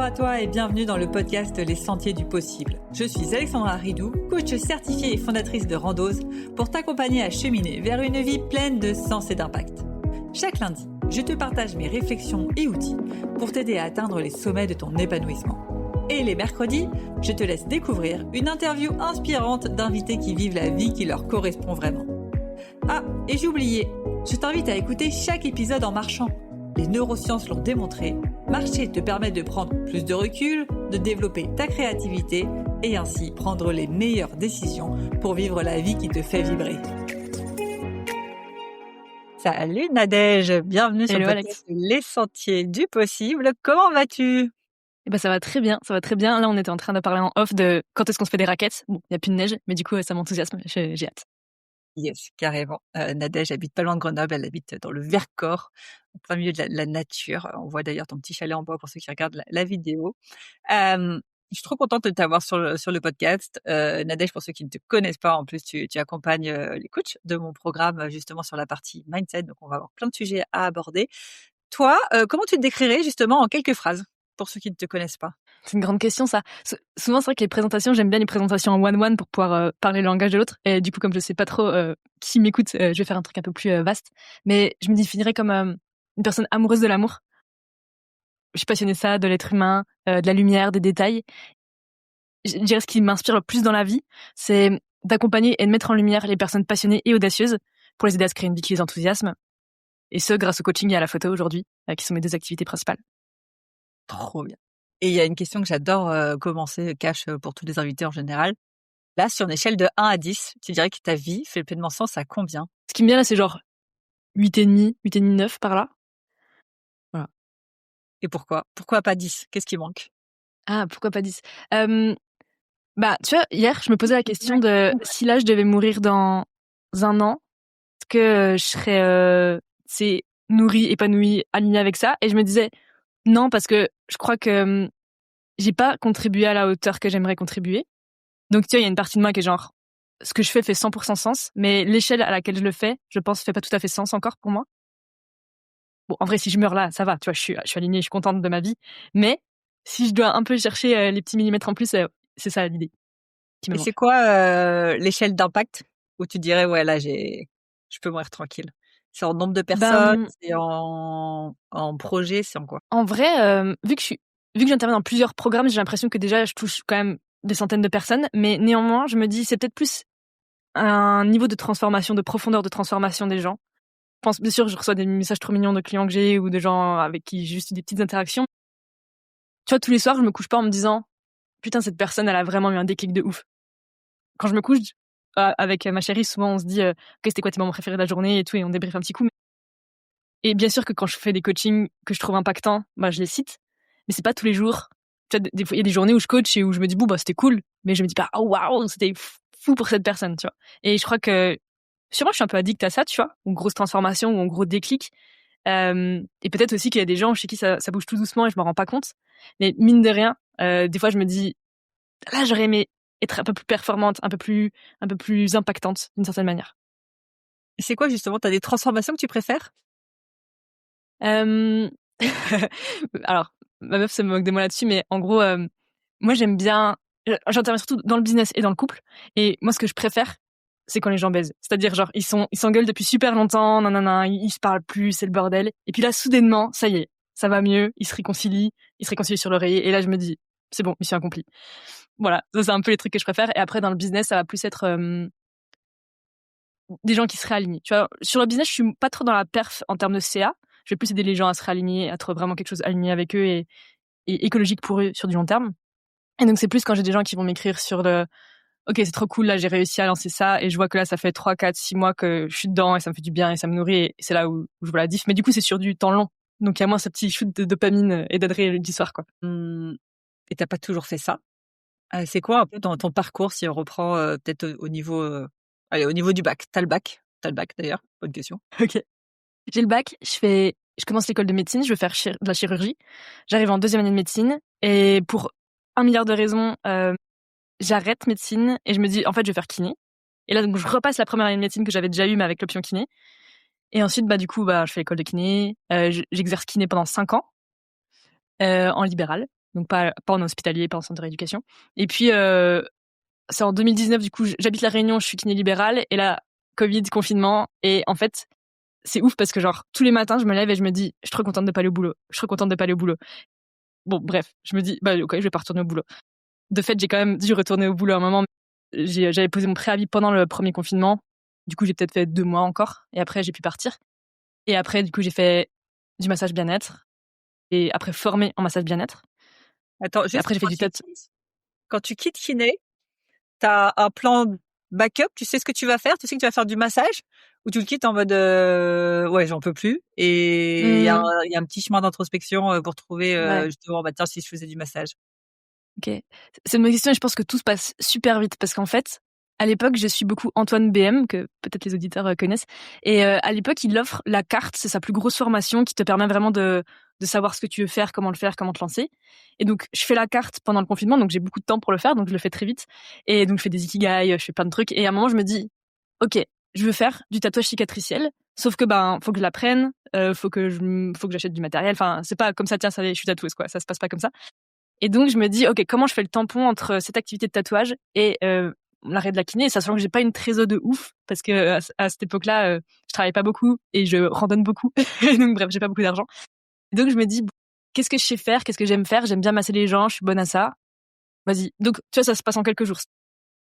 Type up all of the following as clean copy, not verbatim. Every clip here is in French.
Bonjour à toi et bienvenue dans le podcast Les Sentiers du Possible. Je suis Alexandra Ridou, coach certifiée et fondatrice de Randose, pour t'accompagner à cheminer vers une vie pleine de sens et d'impact. Chaque lundi, je te partage mes réflexions et outils pour t'aider à atteindre les sommets de ton épanouissement. Et les mercredis, je te laisse découvrir une interview inspirante d'invités qui vivent la vie qui leur correspond vraiment. Ah, et j'ai oublié, je t'invite à écouter chaque épisode en marchant. Les neurosciences l'ont démontré, marcher te permet de prendre plus de recul, de développer ta créativité et ainsi prendre les meilleures décisions pour vivre la vie qui te fait vibrer. Salut Nadège, bienvenue sur le podcast Les Sentiers du Possible. Comment vas-tu ? Ça va très bien, ça va très bien. Là, on était en train de parler en off de quand est-ce qu'on se fait des raquettes. Bon, il n'y a plus de neige, mais du coup, ça m'enthousiasme, j'ai hâte. Yes, carrément. Nadège habite pas loin de Grenoble, elle habite dans le Vercors, au plein milieu de la nature. On voit d'ailleurs ton petit chalet en bois pour ceux qui regardent la vidéo. Je suis trop contente de t'avoir sur le podcast. Nadège, pour ceux qui ne te connaissent pas, en plus, tu accompagnes les coachs de mon programme justement sur la partie mindset. Donc, on va avoir plein de sujets à aborder. Toi, comment tu te décrirais justement en quelques phrases pour ceux qui ne te connaissent pas ? C'est une grande question, ça. Souvent, c'est vrai que les présentations, j'aime bien les présentations en one-one pour pouvoir parler le langage de l'autre. Et du coup, comme je sais pas trop qui m'écoute, je vais faire un truc un peu plus vaste. Mais je me définirais comme une personne amoureuse de l'amour. Je suis passionnée de ça, de l'être humain, de la lumière, des détails. Je dirais ce qui m'inspire le plus dans la vie, c'est d'accompagner et de mettre en lumière les personnes passionnées et audacieuses pour les aider à se créer une vie qui les enthousiasme. Et ce, grâce au coaching et à la photo aujourd'hui, qui sont mes deux activités principales. Trop bien. Et il y a une question que j'adore commencer cash pour tous les invités en général. Là, sur une échelle de 1 à 10, tu dirais que ta vie fait pleinement sens à combien ? Ce qui me vient là, c'est genre 8,5, 9 par là. Voilà. Et pourquoi ? Pourquoi pas 10 ? Qu'est-ce qui manque ? Ah, pourquoi pas 10 ? Tu vois, hier, je me posais la question de si là, je devais mourir dans un an, est-ce que je serais nourrie, épanouie, alignée avec ça ? Et je me disais non, parce que je crois que j'ai pas contribué à la hauteur que j'aimerais contribuer. Donc, tu vois, il y a une partie de moi qui est genre, ce que je fais 100% sens, mais l'échelle à laquelle je le fais, je pense, fait pas tout à fait sens encore pour moi. Bon, en vrai, si je meurs là, ça va, tu vois, je suis alignée, je suis contente de ma vie. Mais si je dois un peu chercher les petits millimètres en plus, c'est ça l'idée qui me Et manque. c'est quoi l'échelle d'impact où tu dirais, ouais, là, je peux mourir tranquille ? C'est en nombre de personnes, c'est en projet, c'est en quoi ? En vrai, vu que j'interviens dans plusieurs programmes, j'ai l'impression que déjà, je touche quand même des centaines de personnes. Mais néanmoins, je me dis, c'est peut-être plus un niveau de transformation, de profondeur de transformation des gens. Je pense, bien sûr, je reçois des messages trop mignons de clients que j'ai ou de gens avec qui j'ai juste eu des petites interactions. Tu vois, tous les soirs, je me couche pas en me disant putain, cette personne, elle a vraiment eu un déclic de ouf. Quand je me couche avec ma chérie, souvent on se dit ok, c'était quoi tes moments préférés de la journée et tout, et on débriefe un petit coup. Et bien sûr que quand je fais des coachings que je trouve impactants, je les cite, mais c'est pas tous les jours. Tu vois, des fois, il y a des journées où je coach et où je me dis c'était cool, mais je me dis pas oh waouh, c'était fou pour cette personne, tu vois. Et je crois que sûrement je suis un peu addict à ça, tu vois, une grosse transformation ou un gros déclic. Et peut-être aussi qu'il y a des gens chez qui ça bouge tout doucement et je m'en rends pas compte. Mais mine de rien, des fois je me dis là j'aurais aimé être un peu plus performante, un peu plus impactante d'une certaine manière. Et c'est quoi justement ? T'as des transformations que tu préfères ? Alors, ma meuf se moque de moi là-dessus, mais en gros, moi j'aime bien. J'interviens surtout dans le business et dans le couple. Et moi, ce que je préfère, c'est quand les gens baisent. C'est-à-dire, genre, ils s'engueulent depuis super longtemps, nanana, ils se parlent plus, c'est le bordel. Et puis là, soudainement, ça y est, ça va mieux, ils se réconcilient sur l'oreiller. Et là, je me dis, c'est bon, mission accomplie. Voilà, ça c'est un peu les trucs que je préfère. Et après, dans le business, ça va plus être des gens qui se réalignent. Tu vois, sur le business, je suis pas trop dans la perf en termes de CA. Je vais plus aider les gens à se réaligner, à trouver vraiment quelque chose aligné avec eux et écologique pour eux sur du long terme. Et donc, c'est plus quand j'ai des gens qui vont m'écrire sur le ok, c'est trop cool, là, j'ai réussi à lancer ça et je vois que là, ça fait 3, 4, 6 mois que je suis dedans et ça me fait du bien et ça me nourrit et c'est là où je vois la diff. Mais du coup, c'est sur du temps long. Donc, il y a moins ce petit shoot de dopamine et d'adrénaline du soir, quoi. Et t'as pas toujours fait ça ? C'est quoi un peu dans ton parcours, si on reprend peut-être au niveau, au niveau du bac ? T'as le bac d'ailleurs, bonne question. Ok. J'ai le bac, je commence l'école de médecine, je veux faire de la chirurgie. J'arrive en 2e année de médecine et pour 1 milliard de raisons, j'arrête médecine et je me dis en fait je vais faire kiné. Et là donc je repasse la première année de médecine que j'avais déjà eue mais avec l'option kiné. Et ensuite du coup je fais l'école de kiné, j'exerce kiné pendant 5 ans en libéral. Donc pas en hospitalier, pas en centre de rééducation. Et puis c'est en 2019, du coup, j'habite La Réunion, je suis kiné libérale, et là, Covid, confinement, et en fait, c'est ouf parce que genre, tous les matins, je me lève et je me dis, je suis trop contente de pas aller au boulot. Je suis trop contente de pas aller au boulot. Bon, bref, je me dis, bah, ok, je vais pas retourner au boulot. De fait, j'ai quand même dû retourner au boulot à un moment. J'avais posé mon préavis pendant le premier confinement. Du coup, j'ai peut-être fait 2 mois encore, et après, j'ai pu partir. Et après, du coup, j'ai fait du massage bien-être, et après, formé en massage bien-être. Attends, Et juste après, j'ai fait du tête. quand tu quittes kiné, t'as un plan backup, tu sais ce que tu vas faire, tu sais que tu vas faire du massage, ou tu le quittes en mode ouais, j'en peux plus, et il y a un petit chemin d'introspection pour trouver Ouais. justement, bah tiens, si je faisais du massage. Ok. C'est une bonne question et je pense que tout se passe super vite parce qu'en fait, à l'époque, je suis beaucoup Antoine BM, que peut-être les auditeurs connaissent. Et à l'époque, il offre la carte, c'est sa plus grosse formation qui te permet vraiment de savoir ce que tu veux faire, comment te lancer. Et donc, je fais la carte pendant le confinement, donc j'ai beaucoup de temps pour le faire, donc je le fais très vite. Et donc, je fais des ikigai, je fais plein de trucs. Et à un moment, je me dis, ok, je veux faire du tatouage cicatriciel, sauf que ben, faut que je l'apprenne, faut que j'achète du matériel. Enfin, c'est pas comme ça, tiens, ça y est, je suis tatoueuse, quoi. Ça se passe pas comme ça. Et donc, je me dis, OK, comment je fais le tampon entre cette activité de tatouage et l'arrêt de la kiné, sachant que j'ai pas une trésor de ouf, parce que à cette époque-là, je travaille pas beaucoup et je randonne beaucoup. Et donc, bref, j'ai pas beaucoup d'argent. Et donc, je me dis, bon, qu'est-ce que je sais faire? Qu'est-ce que j'aime faire? J'aime bien masser les gens, je suis bonne à ça. Vas-y. Donc, tu vois, ça se passe en quelques jours.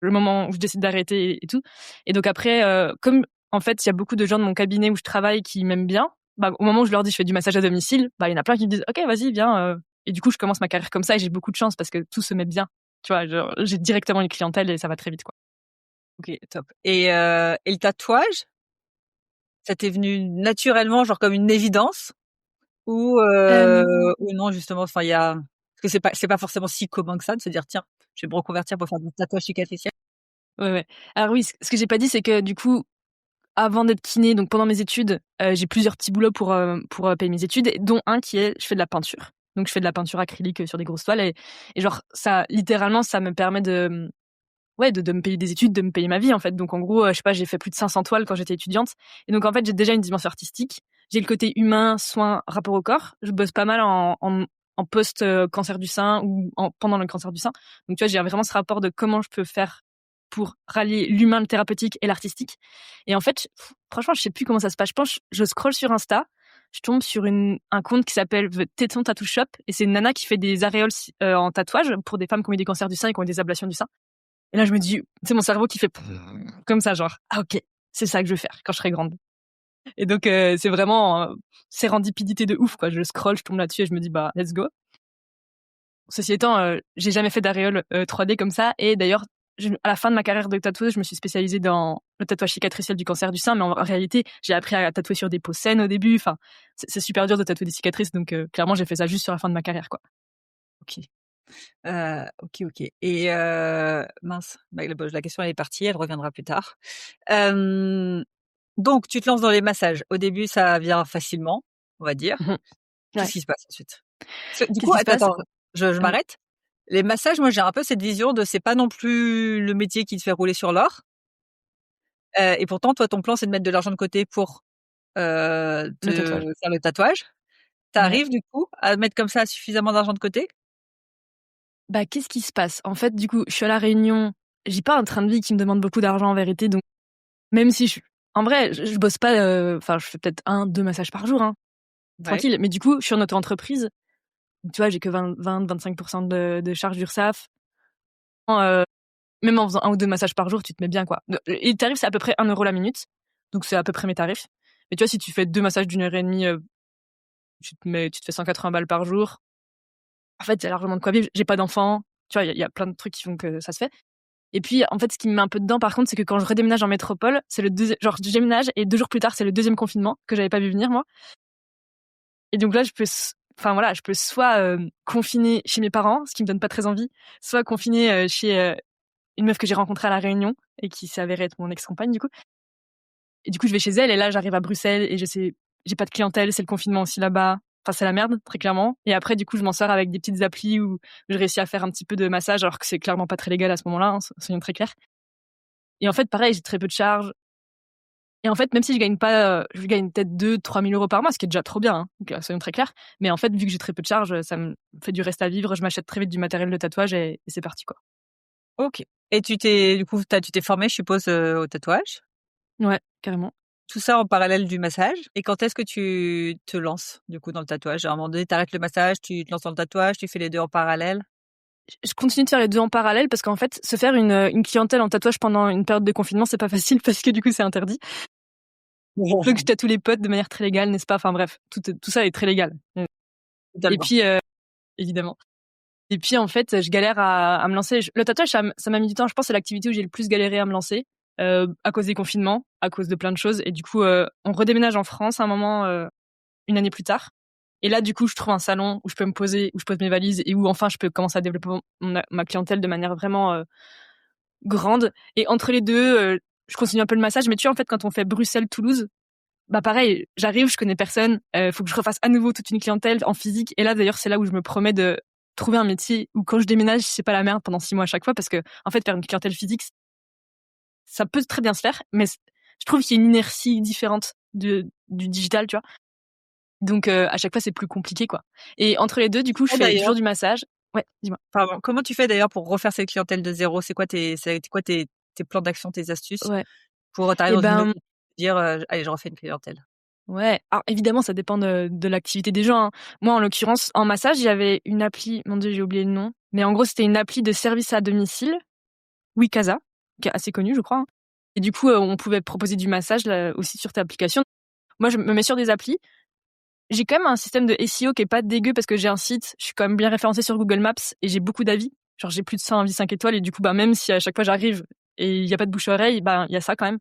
Le moment où je décide d'arrêter et tout. Et donc après, comme en fait, il y a beaucoup de gens de mon cabinet où je travaille qui m'aiment bien, bah, au moment où je leur dis je fais du massage à domicile, bah, il y en a plein qui me disent OK, vas-y, viens. Et du coup, je commence ma carrière comme ça et j'ai beaucoup de chance parce que tout se met bien. Tu vois, genre, j'ai directement une clientèle et ça va très vite, quoi. Ok, top. Et le tatouage, ça t'est venu naturellement, genre comme une évidence, Euh, ou non justement, enfin il y a, parce que c'est pas forcément si commun que ça de se dire tiens, je vais me reconvertir pour faire du tatouage cicatriciel. ouais, ouais. Alors oui, ce que j'ai pas dit, c'est que du coup, avant d'être kiné, donc pendant mes études, j'ai plusieurs petits boulots pour payer mes études, dont un qui est je fais de la peinture. Donc je fais de la peinture acrylique sur des grosses toiles et genre ça littéralement ça me permet de me payer des études, de me payer ma vie en fait. Donc en gros, je sais pas, j'ai fait plus de 500 toiles quand j'étais étudiante et donc en fait, j'ai déjà une dimension artistique. J'ai le côté humain, soin, rapport au corps. Je bosse pas mal en post cancer du sein ou pendant le cancer du sein. Donc tu vois, j'ai vraiment ce rapport de comment je peux faire pour rallier l'humain, le thérapeutique et l'artistique. Et en fait, franchement, je sais plus comment ça se passe. Je pense, je scrolle sur Insta, je tombe sur un compte qui s'appelle The Téton Tattoo Shop et c'est une nana qui fait des aréoles en tatouage pour des femmes qui ont eu des cancers du sein et qui ont eu des ablations du sein. Et là, je me dis, c'est mon cerveau qui fait comme ça, genre, ah ok, c'est ça que je veux faire quand je serai grande. Et donc, c'est vraiment sérendipidité de ouf, quoi. Je scroll, je tombe là-dessus et je me dis, bah, let's go. Ceci étant, j'ai jamais fait d'aréole 3D comme ça. Et d'ailleurs, à la fin de ma carrière de tatoueuse, je me suis spécialisée dans le tatouage cicatriciel du cancer du sein. Mais en réalité, j'ai appris à tatouer sur des peaux saines au début. Enfin, c'est super dur de tatouer des cicatrices. Donc, clairement, j'ai fait ça juste sur la fin de ma carrière, quoi. Ok. Ok. Et mince, bah, la question elle est partie, elle reviendra plus tard. Donc tu te lances dans les massages. Au début, ça vient facilement, on va dire. Mhm. Qu'est-ce Ouais. qui se passe ensuite? Parce que du Qu'est-ce coup, qui se passe? attends, je m'arrête. Les massages, moi, j'ai un peu cette vision de c'est pas non plus le métier qui te fait rouler sur l'or. Et pourtant, toi, ton plan, c'est de mettre de l'argent de côté pour Le te tatouage. faire le tatouage. Ouais. T'arrives du coup à mettre comme ça suffisamment d'argent de côté? Bah, qu'est-ce qui se passe? En fait, du coup, je suis à La Réunion. J'ai pas un train de vie qui me demande beaucoup d'argent en vérité. Donc, même si en vrai, je bosse pas, enfin, je fais peut-être 1, 2 massages par jour, hein, Ouais. tranquille. Mais du coup, je suis en auto-entreprise. Donc, tu vois, j'ai que 25% de charges d'URSSAF. Euh, Même en faisant 1 ou 2 massages par jour, tu te mets bien, quoi. Et le tarif, c'est à peu près 1 € la minute. Donc, c'est à peu près mes tarifs. Mais tu vois, si tu fais 2 massages d'1 heure et demie, tu te fais 180 balles par jour. En fait, il y a largement de quoi vivre. J'ai pas d'enfant. Tu vois, il y a plein de trucs qui font que ça se fait. Et puis, en fait, ce qui me met un peu dedans, par contre, c'est que quand je redéménage en métropole, c'est le deuxième, genre, je déménage et 2 jours plus tard, c'est le deuxième confinement que j'avais pas vu venir, moi. Et donc là, enfin voilà, je peux soit confiner chez mes parents, ce qui me donne pas très envie, soit confiner chez une meuf que j'ai rencontrée à La Réunion et qui s'est avérée être mon ex-compagne, du coup. Et du coup, je vais chez elle et là, j'arrive à Bruxelles et j'ai pas de clientèle, c'est le confinement aussi là-bas. Enfin, c'est la merde, très clairement. Et après, du coup, je m'en sors avec des petites applis où je réussis à faire un petit peu de massage, alors que c'est clairement pas très légal à ce moment-là, hein, soyons très clairs. Et en fait, pareil, j'ai très peu de charges. Et en fait, même si je gagne pas, je gagne peut-être 2 000 à 3 000 euros par mois, ce qui est déjà trop bien, hein, donc, soyons très clairs. Mais en fait, vu que j'ai très peu de charges, ça me fait du reste à vivre. Je m'achète très vite du matériel de tatouage et c'est parti, quoi. OK. Et tu t'es formée, je suppose, au tatouage? Ouais, carrément. Tout ça en parallèle du massage? Et quand est-ce que tu te lances, du coup, dans le tatouage? À un moment donné, tu arrêtes le massage, tu te lances dans le tatouage, tu fais les 2 en parallèle? Je continue de faire les 2 en parallèle parce qu'en fait, se faire une clientèle en tatouage pendant une période de confinement, c'est pas facile parce que du coup, c'est interdit. Donc je tatoue les potes de manière très légale, n'est-ce pas? Enfin bref, tout ça est très légal. Et Totalement. puis, évidemment. Et puis en fait, je galère à me lancer. Le tatouage, ça m'a mis du temps. Je pense que c'est l'activité où j'ai le plus galéré à me lancer, à cause des confinements, à cause de plein de choses. Et du coup, on redéménage en France à un moment, une année plus tard. Et là, du coup, je trouve un salon où je peux me poser, où je pose mes valises et où enfin je peux commencer à développer ma clientèle de manière vraiment grande. Et entre les deux, je continue un peu le massage. Mais tu vois, en fait, quand on fait Bruxelles-Toulouse, bah pareil, j'arrive, je connais personne, faut que je refasse à nouveau toute une clientèle en physique. Et là, d'ailleurs, c'est là où je me promets de trouver un métier où quand je déménage, c'est pas la merde pendant 6 mois à chaque fois, parce que en fait, faire une clientèle physique, ça peut très bien se faire, mais je trouve qu'il y a une inertie différente du digital, tu vois. Donc à chaque fois, c'est plus compliqué, quoi. Et entre les deux, du coup, je Et fais d'ailleurs toujours du massage. Ouais, dis-moi. pardon, comment tu fais d'ailleurs pour refaire cette clientèle de zéro? C'est quoi tes plans d'action, tes astuces Ouais. pour t'arriver Et dans une ben, logique, dire, «Allez, je refais une clientèle»? ouais. Alors évidemment, ça dépend de l'activité des gens, hein. Moi, en l'occurrence, en massage, il y avait une appli, mon Dieu, j'ai oublié le nom, mais en gros, c'était une appli de service à domicile, Wikaza, qui est assez connue, je crois, hein. Et du coup, on pouvait proposer du massage là, aussi sur ta application. Moi, je me mets sur des applis. J'ai quand même un système de SEO qui est pas dégueu parce que j'ai un site, je suis quand même bien référencée sur Google Maps et j'ai beaucoup d'avis. Genre, j'ai plus de 100 avis 5 étoiles et du coup, bah, même si à chaque fois j'arrive et il y a pas de bouche à oreille, bah, il y a ça quand même.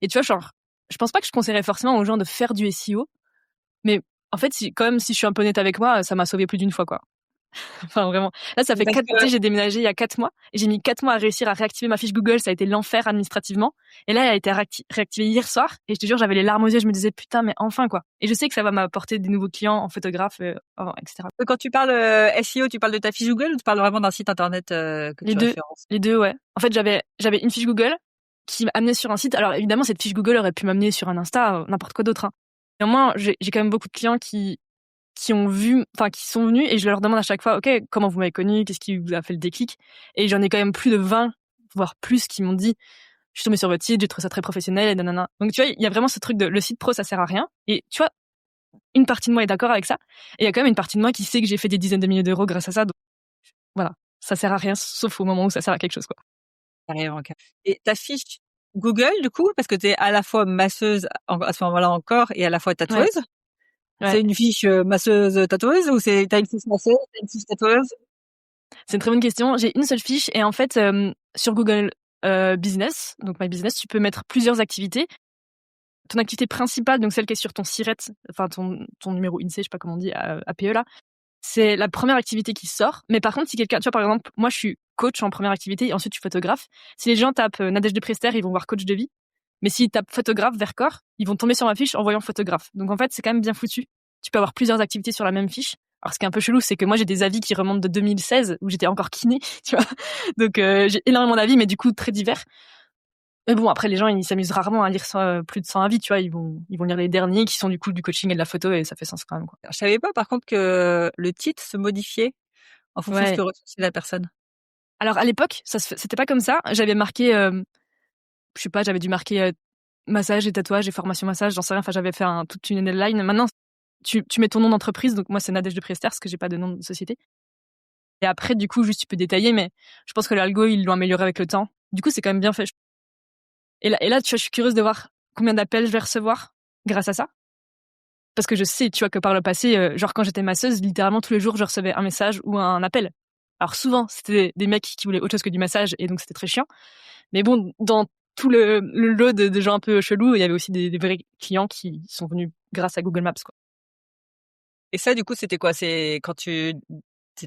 Et tu vois, genre, je pense pas que je conseillerais forcément aux gens de faire du SEO, mais en fait, si je suis un peu honnête avec moi, ça m'a sauvé plus d'une fois, quoi. Enfin, vraiment. Là, ça fait Parce 4, tu que sais, j'ai déménagé il y a 4 mois et j'ai mis 4 mois à réussir à réactiver ma fiche Google. Ça a été l'enfer administrativement. Et là, elle a été réactivée hier soir. Et je te jure, j'avais les larmes aux yeux. Je me disais, putain, mais enfin, quoi. Et je sais que ça va m'apporter des nouveaux clients en photographe, etc. quand tu parles, SEO, tu parles de ta fiche Google ou tu parles vraiment d'un site internet, que Les tu deux, références? les deux, ouais. En fait, j'avais une fiche Google qui m'amenait sur un site. Alors, évidemment, cette fiche Google aurait pu m'amener sur un Insta, n'importe quoi d'autre, hein. Néanmoins, j'ai quand même beaucoup de clients qui ont vu, enfin, qui sont venus et je leur demande à chaque fois, OK, comment vous m'avez connu? Qu'est-ce qui vous a fait le déclic? Et j'en ai quand même plus de 20, voire plus, qui m'ont dit, je suis tombée sur votre site, j'ai trouvé ça très professionnel et nanana. Donc, tu vois, il y a vraiment ce truc de le site pro, ça sert à rien. Et tu vois, une partie de moi est d'accord avec ça. Et il y a quand même une partie de moi qui sait que j'ai fait des dizaines de milliers d'euros grâce à ça. Donc, voilà. Ça sert à rien, sauf au moment où ça sert à quelque chose, quoi. Carrément, et ta fiche Google, du coup, parce que tu es à la fois masseuse à ce moment-là encore et à la fois Ouais, tatoueuse, ouais. c'est une fiche, masseuse, tatoueuse ou tu as une fiche masseuse, tu as une fiche tatoueuse? C'est une très bonne question. J'ai une seule fiche et en fait, sur Google Business, donc My Business, tu peux mettre plusieurs activités. Ton activité principale, donc celle qui est sur ton SIRET, enfin ton numéro INSEE, je sais pas comment on dit, APE là, c'est la première activité qui sort. Mais par contre, si quelqu'un, tu vois, par exemple, moi je suis coach en première activité et ensuite je suis photographe. Si les gens tapent Nadège de Prester, ils vont voir coach de vie. Mais s'ils tapent photographe Vercors, ils vont tomber sur ma fiche en voyant photographe. Donc en fait, c'est quand même bien foutu. Tu peux avoir plusieurs activités sur la même fiche. Alors ce qui est un peu chelou, c'est que moi j'ai des avis qui remontent de 2016 où j'étais encore kiné, tu vois. Donc j'ai énormément d'avis, mais du coup très divers. Mais bon, après les gens ils s'amusent rarement à lire plus de 100 avis, tu vois. Ils vont lire les derniers qui sont du coup du coaching et de la photo et ça fait sens quand même, quoi. Je savais pas par contre que le titre se modifiait en fonction de ce Ouais. que recherchait la personne. Alors à l'époque, c'était pas comme ça. J'avais marqué, je sais pas, j'avais dû marquer massage et tatouage et formation massage, j'en sais rien. Enfin, j'avais fait toute une headline. Maintenant, tu mets ton nom d'entreprise, donc moi c'est Nadège de Prester parce que j'ai pas de nom de société. Et après, du coup, juste tu peux détailler, mais je pense que l'algo ils l'ont amélioré avec le temps. Du coup, c'est quand même bien fait. Et là, tu vois, je suis curieuse de voir combien d'appels je vais recevoir grâce à ça. Parce que je sais, tu vois, que par le passé, genre quand j'étais masseuse, littéralement tous les jours, je recevais un message ou un appel. Alors souvent, c'était des mecs qui voulaient autre chose que du massage et donc c'était très chiant. Mais bon, dans tout le lot de gens un peu chelous, il y avait aussi des vrais clients qui sont venus grâce à Google Maps, quoi. Et ça, du coup, c'était quoi? C'est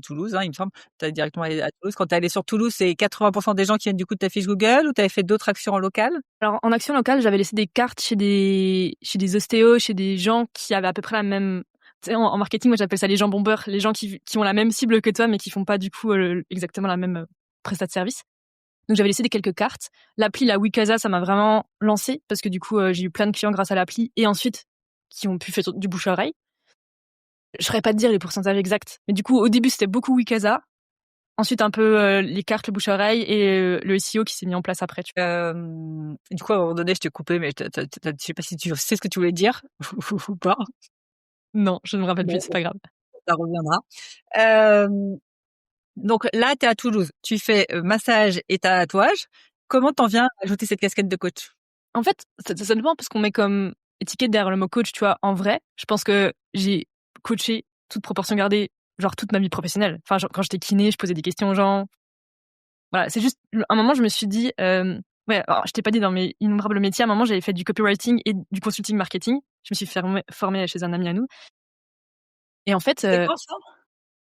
Toulouse, hein, il me semble. Tu as directement allé à Toulouse. Quand tu es allée sur Toulouse, c'est 80 des gens qui viennent du coup de ta fiche Google ou tu avais fait d'autres actions en local? Alors en action locale, j'avais laissé des cartes chez des ostéos, chez des gens qui avaient à peu près la même, tu sais, en marketing, moi j'appelle ça les gens bombeurs, les gens qui ont la même cible que toi mais qui font pas du coup exactement la même prestat de service. Donc j'avais laissé quelques cartes. L'appli, la Wikasa, ça m'a vraiment lancé parce que du coup, j'ai eu plein de clients grâce à l'appli et ensuite qui ont pu faire du bouche à oreille. Je saurais pas te dire les pourcentages exacts, mais du coup, au début, c'était beaucoup Wikasa. Ensuite, un peu les cartes, le bouche à oreille et le SEO qui s'est mis en place après. Du coup, à un moment donné, je t'ai coupé, mais je sais pas si tu sais ce que tu voulais dire ou pas. Non, je ne me rappelle Bon, plus, c'est pas grave. ça reviendra. Donc là, tu es à Toulouse. Tu fais massage et tatouage. Comment t'en viens à ajouter cette casquette de coach? En fait, ça dépend parce qu'on met comme étiquette derrière le mot coach, tu vois. En vrai, je pense que j'ai coaché, toute proportion gardée, genre toute ma vie professionnelle. Enfin, genre, quand j'étais kiné, je posais des questions aux gens. Voilà, c'est juste, à un moment, je me suis dit, ouais, alors, je t'ai pas dit dans mes innombrables métiers, à un moment, j'avais fait du copywriting et du consulting marketing. Je me suis formée chez un ami à nous. Et en fait, C'est quand ça?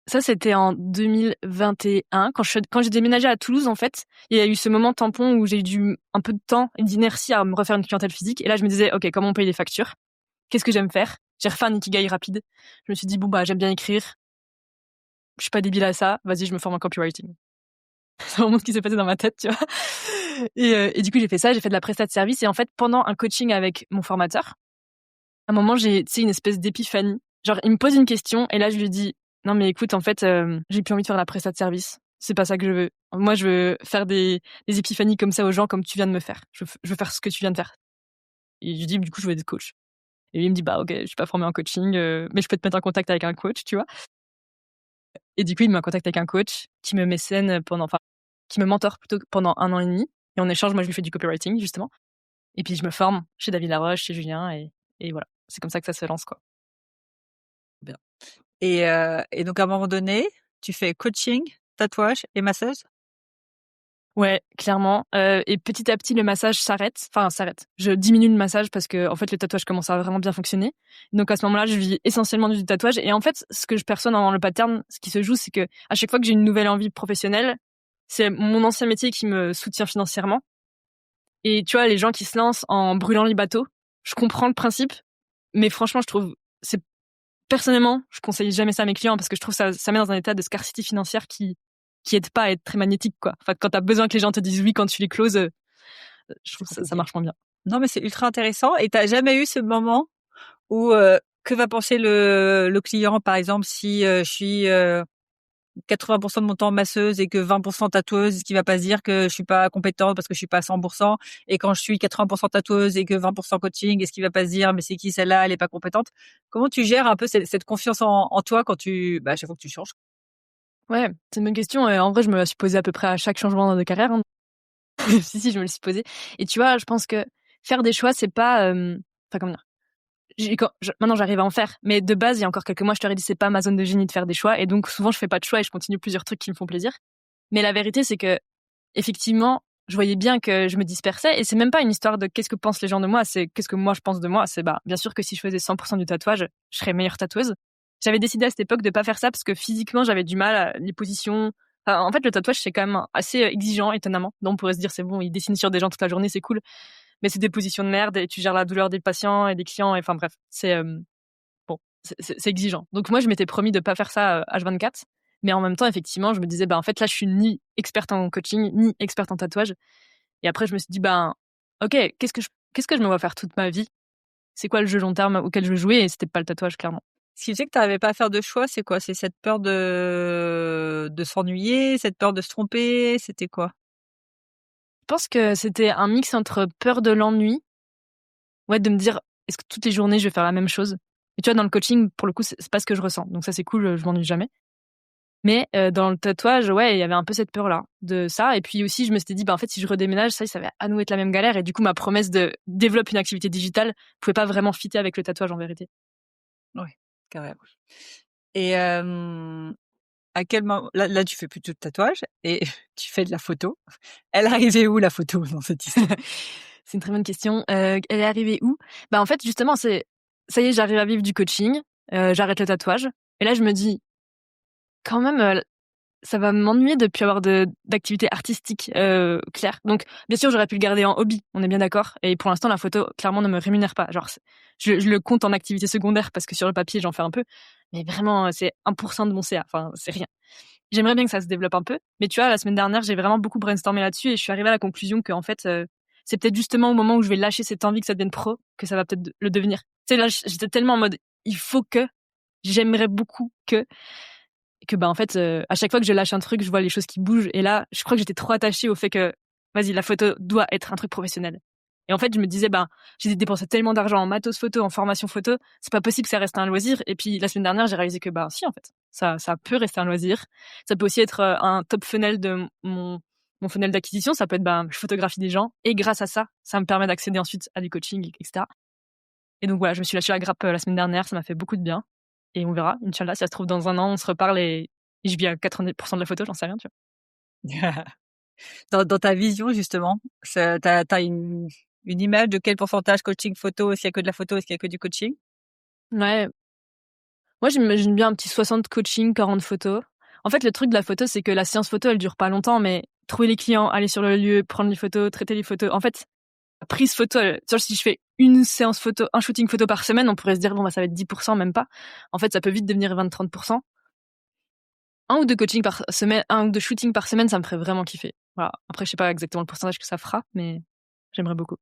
ça, c'était en 2021. Quand j'ai déménagé à Toulouse, en fait, il y a eu ce moment tampon où j'ai eu un peu de temps et d'inertie à me refaire une clientèle physique. Et là, je me disais, OK, comment on paye les factures? Qu'est-ce que j'aime faire? J'ai refait un ikigai rapide. Je me suis dit, bon, bah, j'aime bien écrire. Je suis pas débile à ça. Vas-y, je me forme en copywriting. C'est vraiment ce qui s'est passé dans ma tête, tu vois. Et du coup, j'ai fait ça, j'ai fait de la prestat de service. Et en fait, pendant un coaching avec mon formateur, à un moment, j'ai, tu sais, une espèce d'épiphanie. Genre, il me pose une question et là, je lui dis, non, mais écoute, en fait, j'ai plus envie de faire la prestat de service. C'est pas ça que je veux. Moi, je veux faire des épiphanies comme ça aux gens, comme tu viens de me faire. Je veux faire ce que tu viens de faire. Et je lui dis, du coup, je veux être coach. Et lui, il me dit, bah, ok, je suis pas formée en coaching, mais je peux te mettre en contact avec un coach, tu vois. Et du coup, il me met en contact avec un coach qui me mécène qui me mentor plutôt pendant 1 an et demi. Et en échange, moi, je lui fais du copywriting, justement. Et puis, je me forme chez David Laroche, chez Julien, et voilà. C'est comme ça que ça se lance, quoi. Bien. Et donc à un moment donné, tu fais coaching, tatouage et masseuse? Ouais, clairement. Et petit à petit, le massage s'arrête. Enfin, s'arrête. Je diminue le massage parce que, en fait, le tatouage commence à vraiment bien fonctionner. Donc, à ce moment-là, je vis essentiellement du tatouage. Et en fait, ce que je perçois dans le pattern, ce qui se joue, c'est que à chaque fois que j'ai une nouvelle envie professionnelle, c'est mon ancien métier qui me soutient financièrement. Et tu vois, les gens qui se lancent en brûlant les bateaux, je comprends le principe, mais franchement, je trouve, personnellement, je conseille jamais ça à mes clients parce que je trouve ça met dans un état de scarcity financière qui aide pas à être très magnétique, quoi. Enfin, quand t'as besoin que les gens te disent oui quand tu les closes, je trouve que ça marche moins bien. Non, mais c'est ultra intéressant. Et t'as jamais eu ce moment où que va penser le client, par exemple, si je suis 80% de mon temps masseuse et que 20% tatoueuse, est-ce qu'il va pas se dire que je suis pas compétente parce que je suis pas à 100%? Et quand je suis 80% tatoueuse et que 20% coaching, est-ce qu'il va pas se dire mais c'est qui celle-là, elle est pas compétente? Comment tu gères un peu cette confiance en toi quand à chaque fois que tu changes? Ouais, c'est une bonne question. En vrai, je me la suis posée à peu près à chaque changement de carrière, hein. Si, je me le suis posée. Et tu vois, je pense que faire des choix, c'est pas, enfin, comment dire? Maintenant, j'arrive à en faire. Mais de base, il y a encore quelques mois, je t'aurais dit, c'est pas ma zone de génie de faire des choix. Et donc, souvent, je fais pas de choix et je continue plusieurs trucs qui me font plaisir. Mais la vérité, c'est que, effectivement, je voyais bien que je me dispersais. Et c'est même pas une histoire de qu'est-ce que pensent les gens de moi, c'est qu'est-ce que moi je pense de moi. C'est, bah, bien sûr que si je faisais 100% du tatouage, je serais meilleure tatoueuse. J'avais décidé à cette époque de pas faire ça parce que physiquement, j'avais du mal à les positions. Enfin, en fait, le tatouage, c'est quand même assez exigeant, étonnamment. Donc, on pourrait se dire, c'est bon, il dessine sur des gens toute la journée, c'est cool. Mais c'est des positions de merde et tu gères la douleur des patients et des clients. Et enfin, bref, bon, c'est exigeant. Donc, moi, je m'étais promis de pas faire ça H24. Mais en même temps, effectivement, je me disais, bah, en fait, là, je suis ni experte en coaching, ni experte en tatouage. Et après, je me suis dit, ben, ok, qu'est-ce que je me vois faire toute ma vie? C'est quoi le jeu long terme auquel je veux jouer? Et c'était pas le tatouage, clairement. Ce qui faisait que tu n'arrivais pas à faire de choix, c'est quoi? C'est cette peur de s'ennuyer, cette peur de se tromper, c'était quoi? Je pense que c'était un mix entre peur de l'ennui, ouais, de me dire, est-ce que toutes les journées, je vais faire la même chose? Et tu vois, dans le coaching, pour le coup, c'est pas ce que je ressens. Donc ça, c'est cool, je m'ennuie jamais. Mais dans le tatouage, ouais, il y avait un peu cette peur-là de ça. Et puis aussi, je me suis dit, bah, en fait, si je redéménage, ça va à nouveau être la même galère. Et du coup, ma promesse de développer une activité digitale pouvait pas vraiment fitter avec le tatouage, en vérité. Oui, carrément. Et à quel moment là, tu fais plus de tatouage et tu fais de la photo. Elle arrivait où la photo dans cette histoire? C'est une très bonne question. Elle est arrivée où? Bah, en fait, justement, ça y est, j'arrive à vivre du coaching, j'arrête le tatouage. Et là, je me dis, quand même, ça va m'ennuyer de plus avoir d'activité artistique claire. Donc, bien sûr, j'aurais pu le garder en hobby, on est bien d'accord. Et pour l'instant, la photo, clairement, ne me rémunère pas. Genre, je le compte en activité secondaire parce que sur le papier, j'en fais un peu. Mais vraiment, c'est 1% de mon CA. Enfin, c'est rien. J'aimerais bien que ça se développe un peu, mais tu vois, la semaine dernière, j'ai vraiment beaucoup brainstormé là-dessus et je suis arrivée à la conclusion que en fait, c'est peut-être justement au moment où je vais lâcher cette envie que ça devienne pro que ça va peut-être le devenir. Tu sais, là, j'étais tellement en mode, il faut que, j'aimerais beaucoup que bah en fait, à chaque fois que je lâche un truc, je vois les choses qui bougent et là, je crois que j'étais trop attachée au fait que, vas-y, la photo doit être un truc professionnel. Et en fait, je me disais, ben, j'ai dépensé tellement d'argent en matos photo, en formation photo, c'est pas possible que ça reste un loisir. Et puis la semaine dernière, j'ai réalisé que bah si en fait, ça peut rester un loisir. Ça peut aussi être un top funnel de mon funnel d'acquisition. Ça peut être ben je photographie des gens et grâce à ça, ça me permet d'accéder ensuite à du coaching, etc. Et donc voilà, je me suis lâchée la grappe la semaine dernière, ça m'a fait beaucoup de bien. Et on verra, Inch'Allah, si ça se trouve dans un an, on se reparle et je vis à 90% de la photo, j'en sais rien, tu vois. Dans ta vision, justement, t'as une image de quel pourcentage coaching photo? Est-ce qu'il y a que de la photo? Est-ce qu'il y a que du coaching? Ouais. Moi, j'imagine bien un petit 60 coaching, 40 photos. En fait, le truc de la photo, c'est que la séance photo, elle dure pas longtemps, mais trouver les clients, aller sur le lieu, prendre les photos, traiter les photos. En fait, la prise photo, si je fais une séance photo, un shooting photo par semaine, on pourrait se dire, bon, bah, ça va être 10%, même pas. En fait, ça peut vite devenir 20-30%. Un ou deux coachings par semaine, un ou deux shootings par semaine, ça me ferait vraiment kiffer. Voilà. Après, je sais pas exactement le pourcentage que ça fera, mais j'aimerais beaucoup.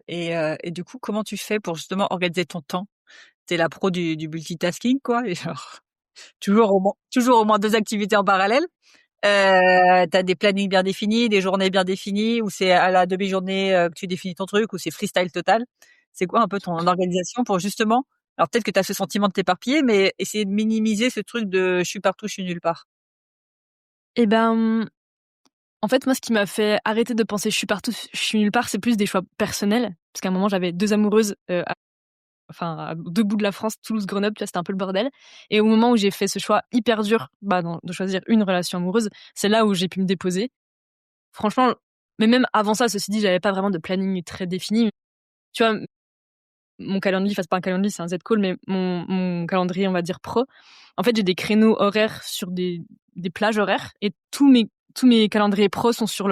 Et du coup, comment tu fais pour justement organiser ton temps? T'es la pro du multitasking, quoi, et genre, toujours au moins 2 activités en parallèle. T'as des plannings bien définis, des journées bien définies, ou c'est à la demi-journée que tu définis ton truc, ou c'est freestyle total? C'est quoi un peu ton organisation pour justement, alors peut-être que t'as ce sentiment de t'éparpiller, mais essayer de minimiser ce truc de je suis partout, je suis nulle part? Eh ben, en fait, moi, ce qui m'a fait arrêter de penser je suis partout, je suis nulle part, c'est plus des choix personnels. Parce qu'à un moment, j'avais 2 amoureuses, à 2 bouts de la France, Toulouse, Grenoble, tu vois, c'était un peu le bordel. Et au moment où j'ai fait ce choix hyper dur, de choisir une relation amoureuse, c'est là où j'ai pu me déposer. Franchement, mais même avant ça, ceci dit, j'avais pas vraiment de planning très défini. Tu vois, mon calendrier, enfin, c'est pas un calendrier, c'est un Z-call, mais mon calendrier, on va dire pro. En fait, j'ai des créneaux horaires sur des plages horaires et tous mes calendriers pro sont sur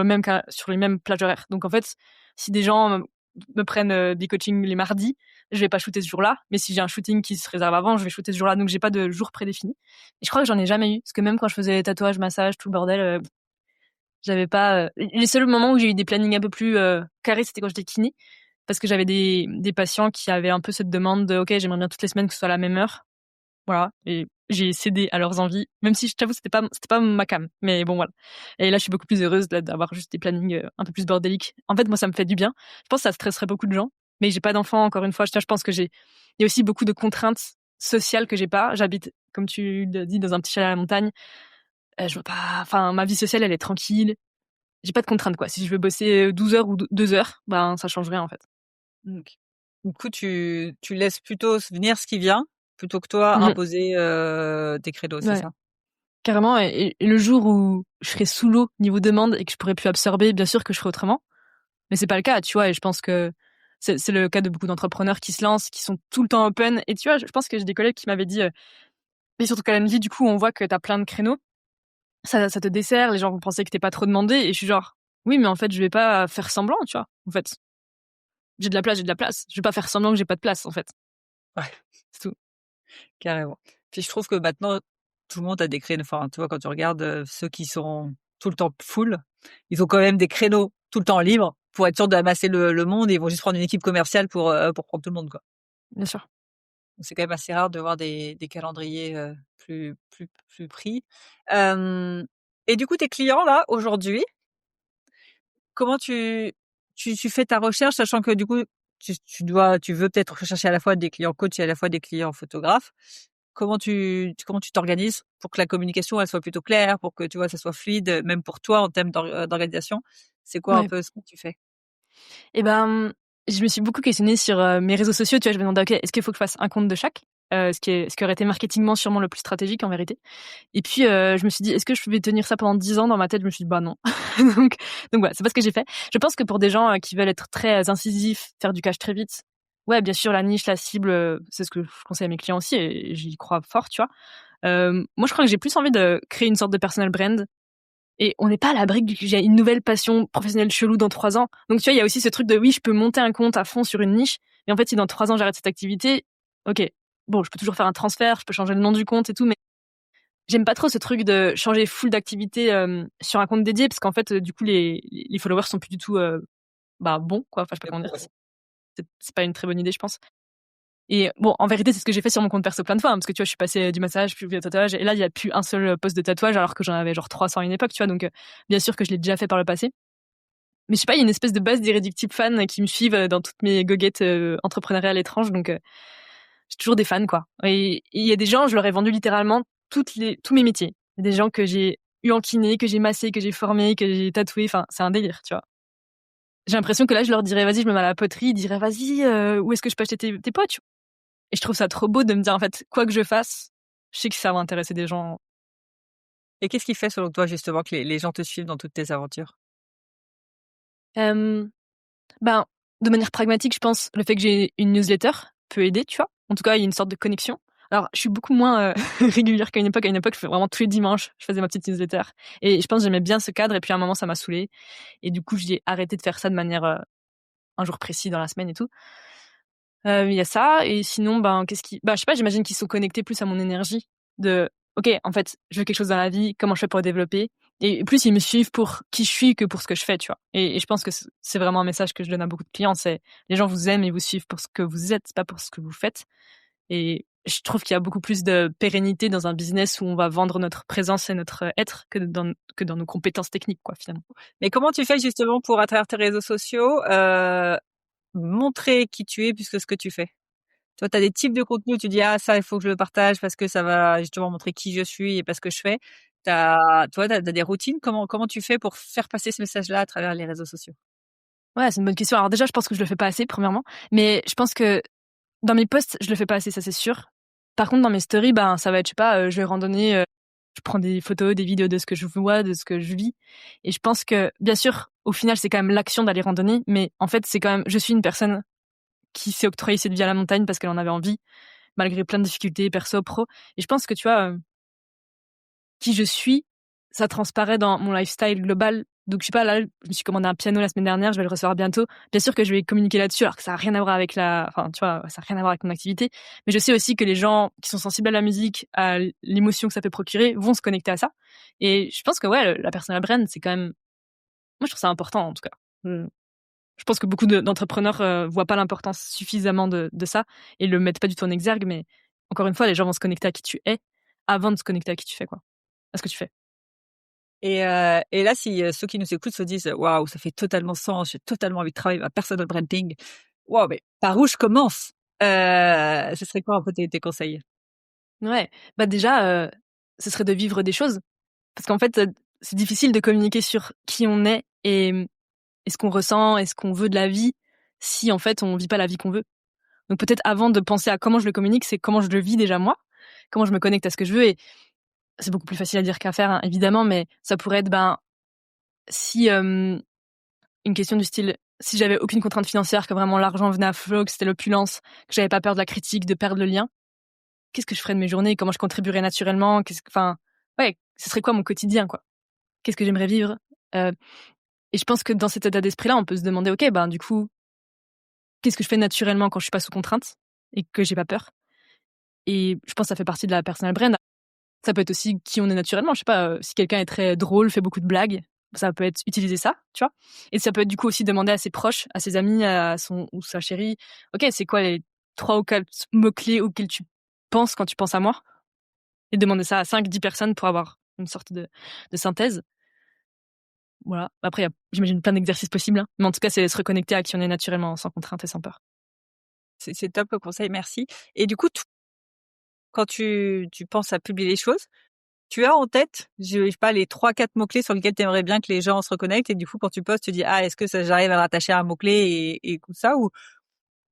sur les mêmes plages horaires. Donc, en fait, si des gens me prennent des coachings les mardis, je vais pas shooter ce jour-là. Mais si j'ai un shooting qui se réserve avant, je vais shooter ce jour-là. Donc, j'ai pas de jour prédéfini. Et je crois que j'en ai jamais eu. Parce que même quand je faisais les tatouages, massages, tout le bordel, j'avais pas, les seuls moments où j'ai eu des plannings un peu plus carrés, c'était quand j'étais kiné. Parce que j'avais des patients qui avaient un peu cette demande de, OK, j'aimerais bien toutes les semaines que ce soit à la même heure. Voilà. Et j'ai cédé à leurs envies, même si je t'avoue, c'était pas ma came. Mais bon, voilà. Et là, je suis beaucoup plus heureuse d'avoir juste des plannings un peu plus bordéliques. En fait, moi, ça me fait du bien. Je pense que ça stresserait beaucoup de gens. Mais j'ai pas d'enfants, encore une fois. Je pense que il y a aussi beaucoup de contraintes sociales que j'ai pas. J'habite, comme tu l'as dit, dans un petit chalet à la montagne. Je veux pas, enfin, ma vie sociale, elle est tranquille. J'ai pas de contraintes, quoi. Si je veux bosser 12 heures ou 2 heures, ben, ça change rien, en fait. OK. Du coup, tu laisses plutôt venir ce qui vient, plutôt que toi Mmh. imposer, tes credos, c'est Ouais. ça? Carrément, et le jour où je serai sous l'eau niveau demande et que je pourrais plus absorber, bien sûr que je ferai autrement. Mais c'est pas le cas, tu vois, et je pense que c'est le cas de beaucoup d'entrepreneurs qui se lancent, qui sont tout le temps open. Et tu vois, je pense que j'ai des collègues qui m'avaient dit, mais surtout qu'à la vie, du coup, on voit que t'as plein de créneaux. Ça te dessert, les gens vont penser que t'es pas trop demandé. Et je suis genre, oui, mais en fait, je vais pas faire semblant, tu vois. En fait, j'ai de la place, j'ai de la place. Je vais pas faire semblant que j'ai pas de place, en fait. Ouais, C'est tout. carrément. Puis je trouve que maintenant, tout le monde a des créneaux, enfin, tu vois, quand tu regardes, ceux qui sont tout le temps full, ils ont quand même des créneaux tout le temps libres pour être sûr d'amasser le monde, et ils vont juste prendre une équipe commerciale pour prendre tout le monde, quoi. Bien sûr. C'est quand même assez rare de voir des calendriers, plus pris. Hem Et du coup, tes clients là, aujourd'hui, comment tu fais ta recherche, sachant que du coup, tu veux peut-être rechercher à la fois des clients coach et à la fois des clients photographes? Comment tu t'organises pour que la communication, elle soit plutôt claire, pour que, tu vois, ça soit fluide, même pour toi en termes d'organisation? C'est quoi un Ouais. peu ce que tu fais? Et ben, je me suis beaucoup questionnée sur mes réseaux sociaux. Tu vois, je me demandais, OK, est-ce qu'il faut que je fasse un compte de chaque? Ce qui aurait été marketingement sûrement le plus stratégique en vérité. Et puis, je me suis dit: «Est-ce que je vais tenir ça pendant 10 ans?» Dans ma tête, je me suis dit: «Bah, non». Donc voilà, c'est pas ce que j'ai fait. Je pense que pour des gens, qui veulent être très incisifs, faire du cash très vite, ouais, bien sûr, la niche, la cible, c'est ce que je conseille à mes clients aussi et j'y crois fort, tu vois? Moi, je crois que j'ai plus envie de créer une sorte de personal brand et on n'est pas à l'abri que j'ai une nouvelle passion professionnelle chelou dans 3 ans. Donc tu vois, il y a aussi ce truc de oui, je peux monter un compte à fond sur une niche, mais en fait, si dans 3 ans j'arrête cette activité, OK, bon, je peux toujours faire un transfert, je peux changer le nom du compte et tout, mais j'aime pas trop ce truc de changer full d'activité sur un compte dédié parce qu'en fait, du coup, les followers sont plus du tout bons, quoi. Enfin, je sais pas comment dire. C'est pas une très bonne idée, je pense. Et bon, en vérité, c'est ce que j'ai fait sur mon compte perso plein de fois, hein, parce que tu vois, je suis passée du massage, puis au tatouage, et là, il y a plus un seul post de tatouage, alors que j'en avais genre 300 à une époque, tu vois. Donc, bien sûr que je l'ai déjà fait par le passé. Mais je sais pas, il y a une espèce de base d'irréductibles fans qui me suivent dans toutes mes goguettes entrepreneuriales étranges, donc j'ai toujours des fans, quoi. Et il y a des gens, je leur ai vendu littéralement tous mes métiers. Il y a des gens que j'ai eu en kiné, que j'ai massé, que j'ai formé, que j'ai tatoué. Enfin, c'est un délire, tu vois. J'ai l'impression que là, je leur dirais, vas-y, je me mets à la poterie. Ils diraient, vas-y, où est-ce que je peux acheter tes potes, tu vois. Et je trouve ça trop beau de me dire, en fait, quoi que je fasse, je sais que ça va intéresser des gens. Et qu'est-ce qui fait, selon toi, justement, que les gens te suivent dans toutes tes aventures? Euh, Ben, de manière pragmatique, je pense, le fait que j'ai une newsletter peut aider, tu vois. En tout cas, il y a une sorte de connexion. Alors, je suis beaucoup moins régulière qu'à une époque. À une époque, je fais vraiment tous les dimanches, je faisais ma petite newsletter. Et je pense que j'aimais bien ce cadre. Et puis, à un moment, ça m'a saoulée. Et du coup, j'ai arrêté de faire ça de manière un jour précis dans la semaine et tout. Il y a ça. Et sinon, je sais pas, j'imagine qu'ils sont connectés plus à mon énergie de, OK, en fait, je veux quelque chose dans la vie, comment je fais pour le développer? Et plus, ils me suivent pour qui je suis que pour ce que je fais, tu vois. Et je pense que c'est vraiment un message que je donne à beaucoup de clients, c'est les gens vous aiment et vous suivent pour ce que vous êtes, pas pour ce que vous faites. Et je trouve qu'il y a beaucoup plus de pérennité dans un business où on va vendre notre présence et notre être que dans nos compétences techniques, quoi, finalement. Mais comment tu fais, justement, pour, à travers tes réseaux sociaux, montrer qui tu es plus que ce que tu fais? Toi, tu as des types de contenus où tu dis: «Ah ça, il faut que je le partage parce que ça va justement montrer qui je suis et pas ce que je fais». T'as des routines? Comment tu fais pour faire passer ce message-là à travers les réseaux sociaux? Ouais, c'est une bonne question. Alors déjà, je pense que je le fais pas assez, premièrement. Mais je pense que dans mes posts, je le fais pas assez, ça c'est sûr. Par contre, dans mes stories, ça va être, je sais pas, je vais randonner, je prends des photos, des vidéos de ce que je vois, de ce que je vis. Et je pense que, bien sûr, au final, c'est quand même l'action d'aller randonner. Mais en fait, c'est quand même, je suis une personne qui s'est octroyée cette vie à la montagne parce qu'elle en avait envie, malgré plein de difficultés, perso, pro. Et je pense que, tu vois, qui je suis, ça transparaît dans mon lifestyle global. Donc, je sais pas, là, je me suis commandé un piano la semaine dernière, je vais le recevoir bientôt. Bien sûr que je vais communiquer là-dessus, alors que ça a rien à voir avec enfin, tu vois, ça a rien à voir avec mon activité. Mais je sais aussi que les gens qui sont sensibles à la musique, à l'émotion que ça peut procurer, vont se connecter à ça. Et je pense que, ouais, la personal brand, c'est quand même, moi, je trouve ça important, en tout cas. Je pense que beaucoup d'entrepreneurs voient pas l'importance suffisamment de ça et le mettent pas du tout en exergue. Mais encore une fois, les gens vont se connecter à qui tu es avant de se connecter à qui tu fais, quoi. À ce que tu fais. Et là, si, ceux qui nous écoutent se disent: «Waouh, ça fait totalement sens, j'ai totalement envie de travailler ma personal branding. Waouh, mais par où je commence?» Ce serait quoi un peu tes conseils? Ouais, déjà, ce serait de vivre des choses. Parce qu'en fait, c'est difficile de communiquer sur qui on est et ce qu'on ressent et ce qu'on veut de la vie si, en fait, on vit pas la vie qu'on veut. Donc peut-être avant de penser à comment je le communique, c'est comment je le vis déjà moi, comment je me connecte à ce que je veux et c'est beaucoup plus facile à dire qu'à faire, hein, évidemment, mais ça pourrait être, si, une question du style, si j'avais aucune contrainte financière, que vraiment l'argent venait à flot, que c'était l'opulence, que j'avais pas peur de la critique, de perdre le lien, qu'est-ce que je ferais de mes journées? Comment je contribuerais naturellement? Enfin, ouais, ce serait quoi mon quotidien, quoi? Qu'est-ce que j'aimerais vivre? Heu et je pense que dans cet état d'esprit-là, on peut se demander: «OK, du coup, qu'est-ce que je fais naturellement quand je suis pas sous contrainte et que j'ai pas peur?» Et je pense que ça fait partie de la personal brand. Ça peut être aussi qui on est naturellement. Je sais pas, si quelqu'un est très drôle, fait beaucoup de blagues, ça peut être utiliser ça, tu vois? Et ça peut être du coup aussi demander à ses proches, à ses amis, à son ou sa chérie: «OK, c'est quoi les 3 ou 4 mots-clés auxquels tu penses quand tu penses à moi?» Et demander ça à 5-10 personnes pour avoir une sorte de synthèse. Voilà. Après, il y a, j'imagine, plein d'exercices possibles, hein. Mais en tout cas, c'est se reconnecter à qui on est naturellement, sans contrainte et sans peur. C'est top comme conseil, merci. Et du coup, quand tu penses à publier les choses, tu as en tête, je sais pas, les 3-4 mots-clés sur lesquels tu aimerais bien que les gens se reconnectent et du coup, quand tu postes, tu dis: «Ah, est-ce que ça j'arrive à le rattacher à un mot-clé et tout ça?» Ou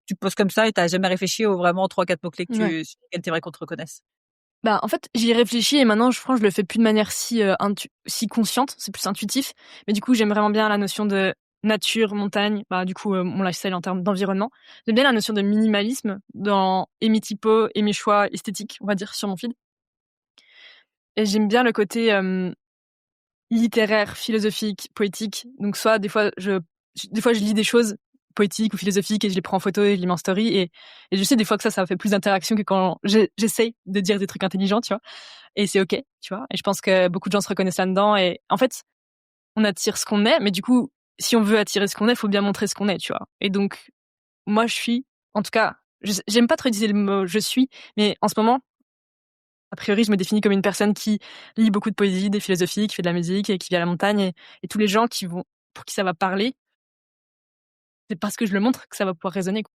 tu poses comme ça et tu jamais réfléchi aux vraiment 3-4 mots-clés Ouais. sur lesquels tu aimerais qu'on te reconnaisse? En fait, j'y ai réfléchi et maintenant, je pense, je le fais plus de manière si consciente, c'est plus intuitif. Mais du coup, j'aime vraiment bien la notion de nature, montagne, du coup, mon lifestyle en termes d'environnement. J'aime bien la notion de minimalisme dans et mes typos et mes choix esthétiques, on va dire, sur mon feed. Et j'aime bien le côté, littéraire, philosophique, poétique. Donc soit des fois je lis des choses poétiques ou philosophiques et je les prends en photo et je les mets en story et je sais des fois que ça fait plus d'interaction que quand j'essaye de dire des trucs intelligents, tu vois. Et c'est ok, tu vois. Et je pense que beaucoup de gens se reconnaissent là-dedans et en fait, on attire ce qu'on est, mais du coup, si on veut attirer ce qu'on est, il faut bien montrer ce qu'on est, tu vois. Et donc, moi, en tout cas, j'aime pas trop utiliser le mot je suis, mais en ce moment, a priori, je me définis comme une personne qui lit beaucoup de poésie, des philosophies, qui fait de la musique et qui vit à la montagne et tous les gens pour qui ça va parler, c'est parce que je le montre que ça va pouvoir résonner, quoi.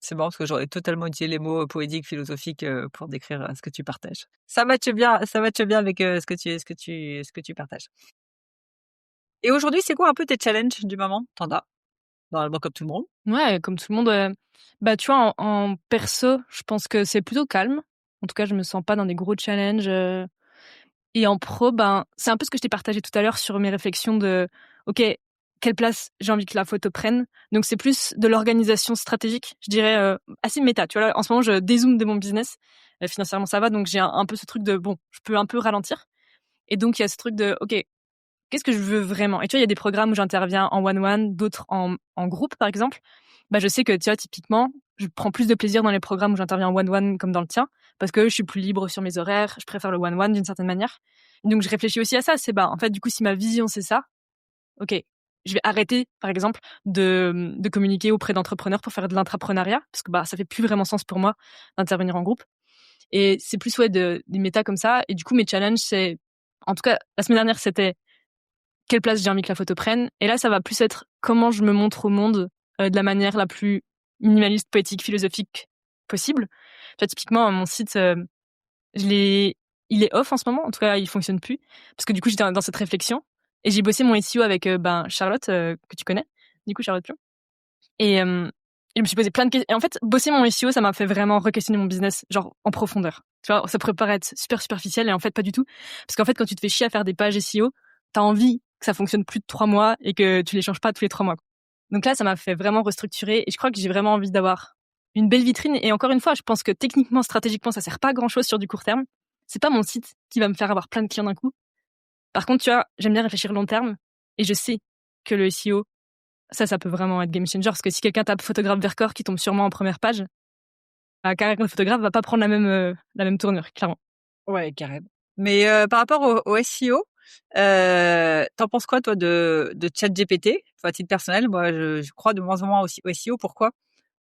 C'est marrant parce que j'aurais totalement utilisé les mots poétiques, philosophiques, pour décrire, ce que tu partages. Ça matche bien avec, ce que tu partages. Et aujourd'hui, c'est quoi un peu tes challenges du moment? Tu as? Normalement comme tout le monde? Ouais, comme tout le monde, bah, tu vois, en perso, je pense que c'est plutôt calme. En tout cas, je me sens pas dans des gros challenges, et en pro, ben, c'est un peu ce que je t'ai partagé tout à l'heure sur mes réflexions de: «OK, quelle place j'ai envie que la photo prenne?» Donc c'est plus de l'organisation stratégique, je dirais, assez méta. Tu vois, là, en ce moment, je dézoome de mon business. Financièrement, ça va, donc j'ai un peu ce truc de: «Bon, je peux un peu ralentir» et donc il y a ce truc de: «OK, qu'est-ce que je veux vraiment?» Et tu vois, il y a des programmes où j'interviens en one-one, d'autres en groupe, par exemple. Bah, je sais que, tu vois, typiquement, je prends plus de plaisir dans les programmes où j'interviens en one-one comme dans le tien, parce que je suis plus libre sur mes horaires, je préfère le one-one d'une certaine manière. Donc, je réfléchis aussi à ça. C'est, bah, en fait, du coup, si ma vision, c'est ça, OK, je vais arrêter, par exemple, de communiquer auprès d'entrepreneurs pour faire de l'intrapreneuriat, parce que, bah, ça fait plus vraiment sens pour moi d'intervenir en groupe. Et c'est plus, ouais, des méta comme ça. Et du coup, mes challenges, c'est, en tout cas, la semaine dernière, c'était quelle place j'ai envie que la photo prenne. Et là, ça va plus être comment je me montre au monde de la manière la plus minimaliste, poétique, philosophique possible. Tu vois, typiquement, mon site, je l'ai, il est off en ce moment. En tout cas, il fonctionne plus parce que du coup, j'étais dans cette réflexion et j'ai bossé mon SEO avec ben Charlotte que tu connais. Du coup, Charlotte Pion. Et je me suis posé plein de questions. Et en fait, bosser mon SEO, ça m'a fait vraiment re-questionner mon business, genre en profondeur. Tu vois, ça pourrait paraître super superficiel et en fait pas du tout. Parce qu'en fait, quand tu te fais chier à faire des pages SEO, t'as envie que ça fonctionne plus de 3 mois et que tu les changes pas tous les 3 mois. Donc là, ça m'a fait vraiment restructurer et je crois que j'ai vraiment envie d'avoir une belle vitrine. Et encore une fois, je pense que techniquement, stratégiquement, ça sert pas à grand chose sur du court terme. C'est pas mon site qui va me faire avoir plein de clients d'un coup. Par contre, tu vois, j'aime bien réfléchir long terme et je sais que le SEO, ça peut vraiment être game changer parce que si quelqu'un tape photographe Vercors qui tombe sûrement en première page, la carrière de photographe va pas prendre la même tournure, clairement. Ouais, carrément. Mais, par rapport au SEO, tu penses quoi toi de ChatGPT? Enfin, à titre personnel, moi je crois de moins en moins aussi au SEO. Pourquoi?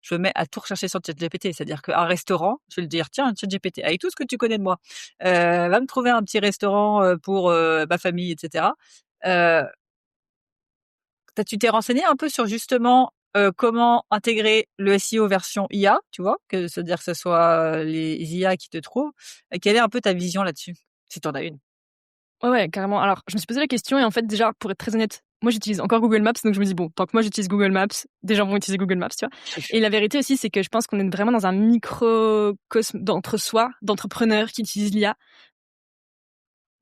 Je me mets à tout rechercher sur ChatGPT. C'est-à-dire qu'un restaurant, je vais le dire: «Tiens, ChatGPT, avec tout ce que tu connais de moi, va me trouver un petit restaurant, pour, ma famille» et cetera. Heu, tu t'es renseigné un peu sur justement, comment intégrer le SEO version IA, tu vois? C'est-à-dire que ce soit, les IA qui te trouvent. Quelle est un peu ta vision là-dessus? Si tu en as une. Ouais, ouais, carrément. Alors, je me suis posé la question et en fait, déjà, pour être très honnête, moi, j'utilise encore Google Maps, donc je me dis: «Bon, tant que moi, j'utilise Google Maps, des gens vont utiliser Google Maps», tu vois? Et la vérité aussi, c'est que je pense qu'on est vraiment dans un microcosme d'entre-soi, d'entrepreneurs qui utilisent l'IA.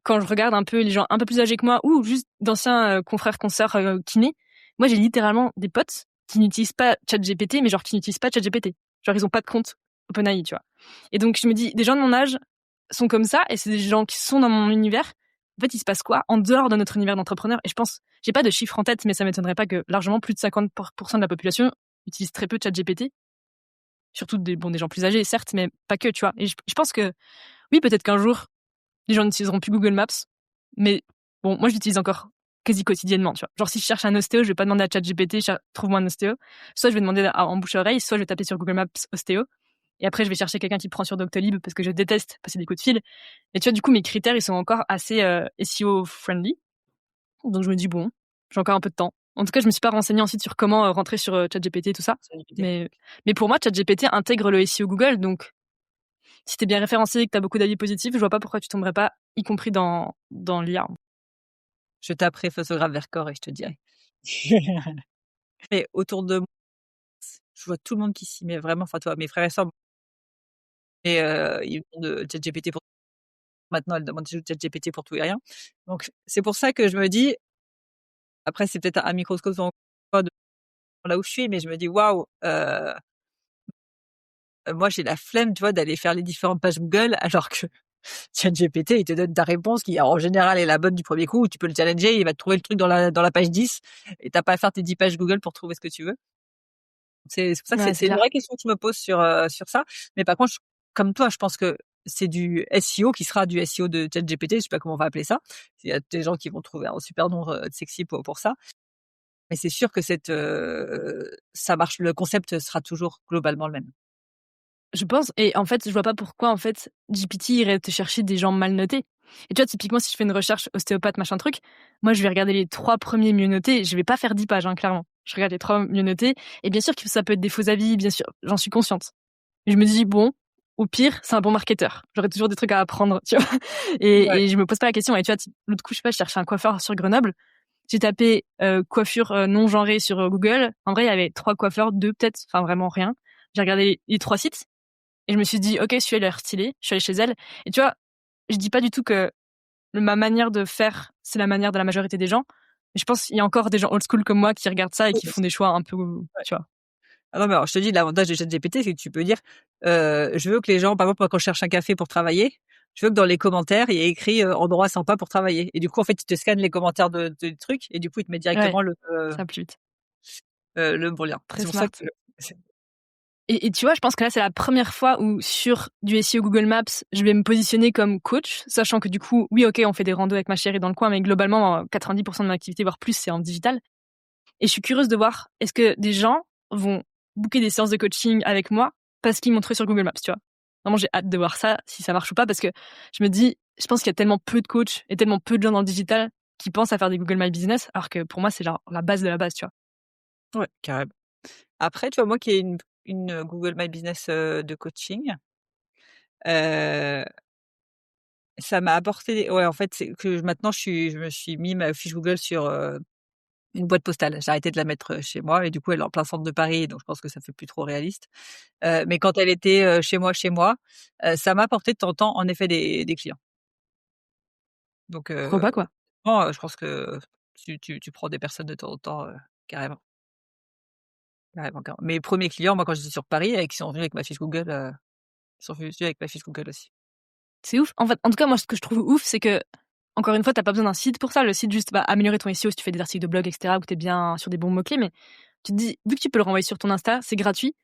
Quand je regarde un peu les gens un peu plus âgés que moi ou juste d'anciens, confrères, consoeurs, kinés, moi, j'ai littéralement des potes qui n'utilisent pas ChatGPT, mais genre qui n'utilisent pas ChatGPT. Genre, ils ont pas de compte OpenAI, tu vois? Et donc je me dis: des gens de mon âge sont comme ça et c'est des gens qui sont dans mon univers. En fait, il se passe quoi en dehors de notre univers d'entrepreneurs? Et je pense, j'ai pas de chiffres en tête, mais ça m'étonnerait pas que largement plus de 50% de la population utilise très peu ChatGPT. Surtout des gens plus âgés, certes, mais pas que, tu vois? Et je pense que oui, peut-être qu'un jour, les gens n'utiliseront plus Google Maps, mais bon, moi, je l'utilise encore quasi quotidiennement, tu vois. Genre, si je cherche un ostéo, je vais pas demander à ChatGPT, trouve-moi un ostéo. Soit je vais demander en bouche à oreille, soit je vais taper sur Google Maps ostéo. Et après, je vais chercher quelqu'un qui prend sur Doctolib parce que je déteste passer des coups de fil. Et tu vois, du coup, mes critères, ils sont encore assez SEO friendly. Donc, je me dis, bon, j'ai encore un peu de temps. En tout cas, je me suis pas renseignée ensuite sur comment rentrer sur ChatGPT et tout ça. Mais pour moi, ChatGPT intègre le SEO Google. Donc, si t'es bien référencé et que t'as beaucoup d'avis positifs, je vois pas pourquoi tu tomberais pas, y compris dans l'IA. Je taperai photographe Vercors et je te dirai. Mais autour de moi, je vois tout le monde qui s'y met vraiment. Enfin, toi, mes frères et sœurs, et ils demandent ChatGPT pour maintenant, elles demandent ChatGPT pour tout et rien. Donc c'est pour ça que je me dis, après c'est peut-être un microscope en moi de là où je suis, mais je me dis: «Waouh, moi j'ai la flemme, tu vois, d'aller faire les différentes pages Google alors que ChatGPT, il te donne ta réponse qui, en général, est la bonne du premier coup, où tu peux le challenger, il va te trouver le truc dans la page 10 et t'as pas à faire tes 10 pages Google pour trouver ce que tu veux. C'est pour ça que Ouais, c'est une vraie question que je me pose sur ça. Mais par contre, comme toi, je pense que c'est du SEO qui sera du SEO de ChatGPT. Je sais pas comment on va appeler ça. Il y a des gens qui vont trouver un super nom sexy pour ça. Mais c'est sûr que ça marche. Le concept sera toujours globalement le même. Je pense, et en fait, je vois pas pourquoi, en fait, GPT irait te chercher des gens mal notés. Et tu vois, typiquement, si je fais une recherche ostéopathe, machin truc, moi, je vais regarder les 3 premiers mieux notés. Je vais pas faire 10 pages, hein, clairement. Je regarde les 3 mieux notés. Et bien sûr que ça peut être des faux avis, bien sûr, j'en suis consciente. Et je me dis, bon, au pire, c'est un bon marketeur. J'aurais toujours des trucs à apprendre, tu vois. Ouais. Et je me pose pas la question. Et tu vois, l'autre coup, je sais pas, je cherchais un coiffeur sur Grenoble. J'ai tapé coiffure non genrée sur Google. En vrai, il y avait 3 coiffeurs, 2 peut-être, enfin vraiment rien. J'ai regardé les 3 sites. Et je me suis dit, ok, celui-là, il a l'air stylé. Je suis allée chez elle. Et tu vois, je dis pas du tout que ma manière de faire, c'est la manière de la majorité des gens. Mais je pense qu'il y a encore des gens old school comme moi qui regardent ça et Oui, qui font des choix un peu, tu vois. Ah non, mais alors, je te dis, l'avantage de ChatGPT, c'est que tu peux dire, je veux que les gens, par exemple, moi, quand je cherche un café pour travailler, je veux que dans les commentaires, il y ait écrit endroit sympa pour travailler. Et du coup, en fait, il te scanne les commentaires de trucs et du coup, il te met Ouais, directement ça va plus vite. le bon lien. Très C'est pour ça smart. que Et tu vois, je pense que là, c'est la première fois où sur du SEO Google Maps, je vais me positionner comme coach, sachant que du coup, oui, ok, on fait des randos avec ma chérie dans le coin, mais globalement, 90% de mon activité, voire plus, c'est en digital. Et je suis curieuse de voir, est-ce que des gens vont booker des séances de coaching avec moi parce qu'ils m'ont trouvé sur Google Maps, tu vois. Vraiment, j'ai hâte de voir ça, si ça marche ou pas, parce que je me dis, je pense qu'il y a tellement peu de coachs et tellement peu de gens dans le digital qui pensent à faire des Google My Business, alors que pour moi, c'est genre la base de la base, tu vois. ouais, carrément. Après, tu vois, moi qui ai une Google My Business de coaching, euh, ça m'a apporté, ouais, en fait, c'est que maintenant, je me suis mis ma fiche Google sur une boîte postale. J'ai arrêté de la mettre chez moi et du coup, elle est en plein centre de Paris, donc je pense que ça fait plus trop réaliste. Mais quand elle était chez moi, ça m'a apporté de temps en temps, en effet, des clients. Donc, Pourquoi pas, quoi. non, je pense que tu prends des personnes de temps en temps, carrément, carrément, carrément. Mes premiers clients, moi, quand j'étais sur Paris, qui sont venus avec ma fiche Google, ils sont venus avec ma fiche Google aussi. C'est ouf. En fait, en tout cas, moi, ce que je trouve ouf, c'est que, encore une fois, t'as pas besoin d'un site pour ça. Le site juste va améliorer ton SEO si tu fais des articles de blog, etc., où t'es bien sur des bons mots-clés. Mais tu te dis, vu que tu peux le renvoyer sur ton Insta, c'est gratuit.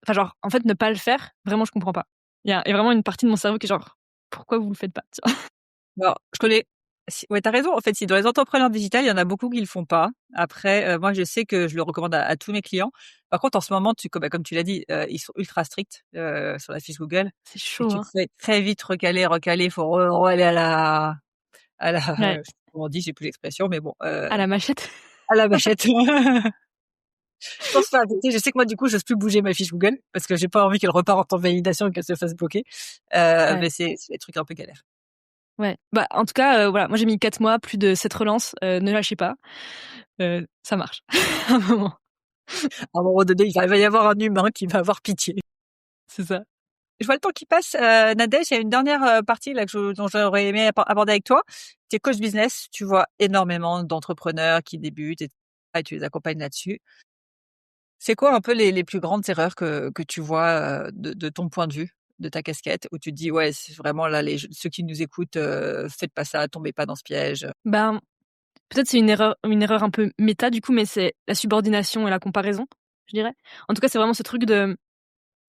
Enfin, genre, en fait, ne pas le faire, vraiment, je comprends pas. Il y a vraiment une partie de mon cerveau qui est genre, pourquoi vous le faites pas, tu vois. Alors, je connais ouais, tu as raison, en fait, si dans les entrepreneurs digitales, il y en a beaucoup qui le font pas. Après, moi, je sais que je le recommande à tous mes clients. Par contre, en ce moment, comme tu l'as dit, ils sont ultra stricts, sur la fiche Google C'est et chaud, tu te hein. fais très vite recaler, faut aller à la Ouais, je sais pas comment on dit, j'ai plus l'expression, mais bon, à la machette. à la machette. Je pense pas, tu sais, je sais que moi, du coup, j'ose plus bouger ma fiche Google parce que j'ai pas envie qu'elle reparte en validation et qu'elle se fasse bloquer. Ouais, Mais c'est des trucs un peu galères. ouais. Bah, en tout cas, voilà, moi, j'ai mis 4 mois, plus de 7 relances, ne lâchez pas. Ça marche. À un moment, À un moment donné, il va y avoir un humain qui va avoir pitié. c'est ça. Je vois le temps qui passe. Nadège, il y a une dernière partie là dont j'aurais aimé aborder avec toi. Tu es coach business, tu vois énormément d'entrepreneurs qui débutent et tu les accompagnes là-dessus. C'est quoi un peu les plus grandes erreurs que tu vois de ton point de vue, de ta casquette, où tu te dis ouais, c'est vraiment là ceux qui nous écoutent, faites pas ça, tombez pas dans ce piège. Ben, peut-être c'est une erreur un peu méta du coup, mais c'est la subordination et la comparaison, je dirais. En tout cas, c'est vraiment ce truc de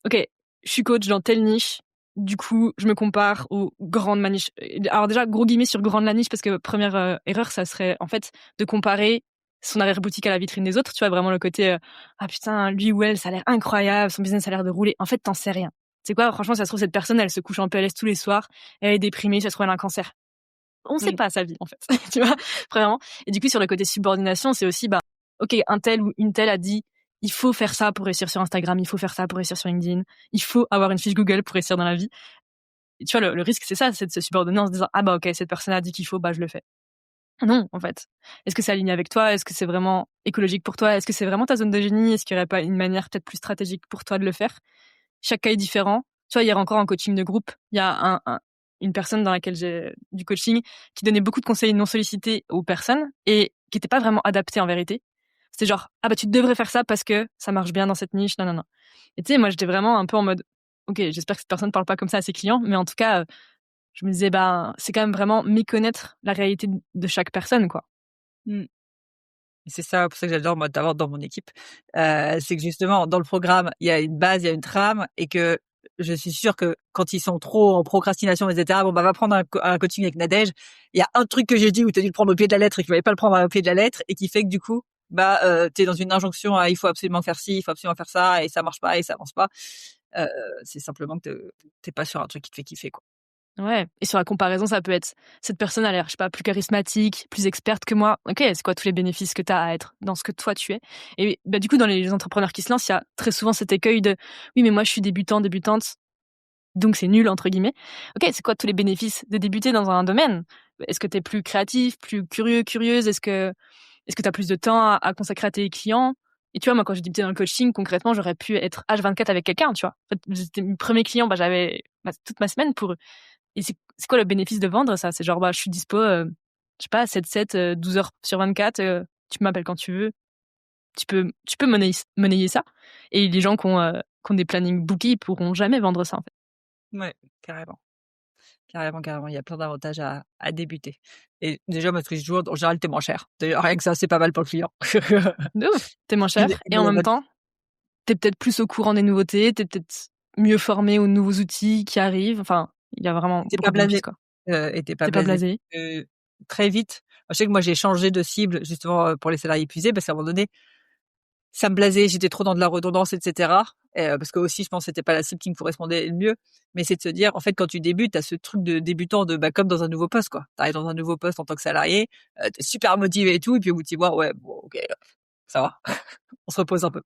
OK, je suis coach dans telle niche, du coup, je me compare aux grandes maniches. Alors déjà, gros guillemets sur grande la niche parce que première erreur, ça serait en fait de comparer son arrière-boutique à la vitrine des autres, tu vois? Vraiment le côté, «Ah putain, lui ou elle, ça a l'air incroyable, son business a l'air de rouler». En fait, tu sais rien. Tu sais quoi? Franchement, ça se trouve, cette personne, elle se couche en PLS tous les soirs, elle est déprimée, ça se trouve, elle a un cancer. On sait Mmh. pas sa vie, en fait, tu vois? Vraiment. Et du coup, sur le côté subordination, c'est aussi, bah, OK, un tel ou une telle a dit: «Il faut faire ça pour réussir sur Instagram, il faut faire ça pour réussir sur LinkedIn, il faut avoir une fiche Google pour réussir dans la vie». Et tu vois, le risque, c'est ça, c'est de se subordonner en se disant: «Ah bah, OK, cette personne a dit qu'il faut, bah, je le fais». Non, en fait. Est-ce que c'est aligné avec toi? Est-ce que c'est vraiment écologique pour toi? Est-ce que c'est vraiment ta zone de génie? Est-ce qu'il y aurait pas une manière peut-être plus stratégique pour toi de le faire? Chaque cas est différent. Tu vois, hier encore en coaching de groupe, il y a une personne dans laquelle j'ai du coaching qui donnait beaucoup de conseils non sollicités aux personnes et qui n'étaient pas vraiment adaptés en vérité. C'était genre, ah bah tu devrais faire ça parce que ça marche bien dans cette niche, non, non, non. Et tu sais, moi j'étais vraiment un peu en mode, ok, j'espère que cette personne ne parle pas comme ça à ses clients, mais en tout cas, je me disais, c'est quand même vraiment méconnaître la réalité de chaque personne, quoi. Mmh. Et c'est ça, pour ça que j'adore moi t'avoir dans mon équipe. C'est que justement dans le programme, il y a une base, il y a une trame et que je suis sûre que quand ils sont trop en procrastination et cetera, bon va prendre un coaching avec Nadège. Il y a un truc que j'ai dit où tu as dû le prendre au pied de la lettre et qu'il fallait pas le prendre au pied de la lettre et qui fait que du coup, tu es dans une injonction à il faut absolument faire ci, il faut absolument faire ça et ça marche pas et ça avance pas. Heu, c'est simplement que tu es pas sur un truc qui te fait kiffer, quoi. Ouais, et sur la comparaison, ça peut être cette personne a l'air, je sais pas, plus charismatique, plus experte que moi. OK, c'est quoi tous les bénéfices que tu as à être dans ce que toi tu es? Et du coup, dans les entrepreneurs qui se lancent, il y a très souvent cet écueil de: «Oui, mais moi je suis débutant, débutante, donc c'est nul» entre guillemets. OK, c'est quoi tous les bénéfices de débuter dans un domaine? Est-ce que tu es plus créatif, plus curieux, curieuse? Est-ce que tu as plus de temps à consacrer à tes clients? Et tu vois, moi, quand j'ai débuté dans le coaching, concrètement, j'aurais pu être H24 avec quelqu'un, tu vois? En fait, c'était mes premiers clients, j'avais toute ma semaine pour eux. Et c'est quoi le bénéfice de vendre ça? C'est genre, je suis dispo, je sais pas, 7-7, 12 heures sur 24, tu m'appelles quand tu veux. Tu peux monnayer ça, et les gens qui ont des plannings bookés, ils pourront jamais vendre ça, en fait. Ouais, carrément. Carrément, carrément, il y a plein d'avantages à débuter et déjà moi ce que je dis toujours, en général, tu es moins cher. Déjà rien que ça, c'est pas mal pour le client. De ouf! Tu moins Il est cher et en même temps, tu es peut-être plus au courant des nouveautés, tu es peut-être mieux formé aux nouveaux outils qui arrivent. Enfin, il y a vraiment tu beaucoup pas de bénéfices, blasé, quoi. et tu pas Tu pas blasé. blasé. Très vite, je sais que moi j'ai changé de cible justement, pour les salariés épuisés parce qu'à un moment donné, ça me blasait, j'étais trop dans de la redondance et cetera parce que aussi je pense que c'était pas la cible qui me correspondait le mieux. Mais c'est de se dire, en fait, quand tu débutes, tu as ce truc de débutant de, comme dans un nouveau poste, quoi. Tu arrives dans un nouveau poste en tant que salarié, tu es super motivé et tout et puis au bout de 6 mois, ouais, bon OK, ça va, on se repose un peu.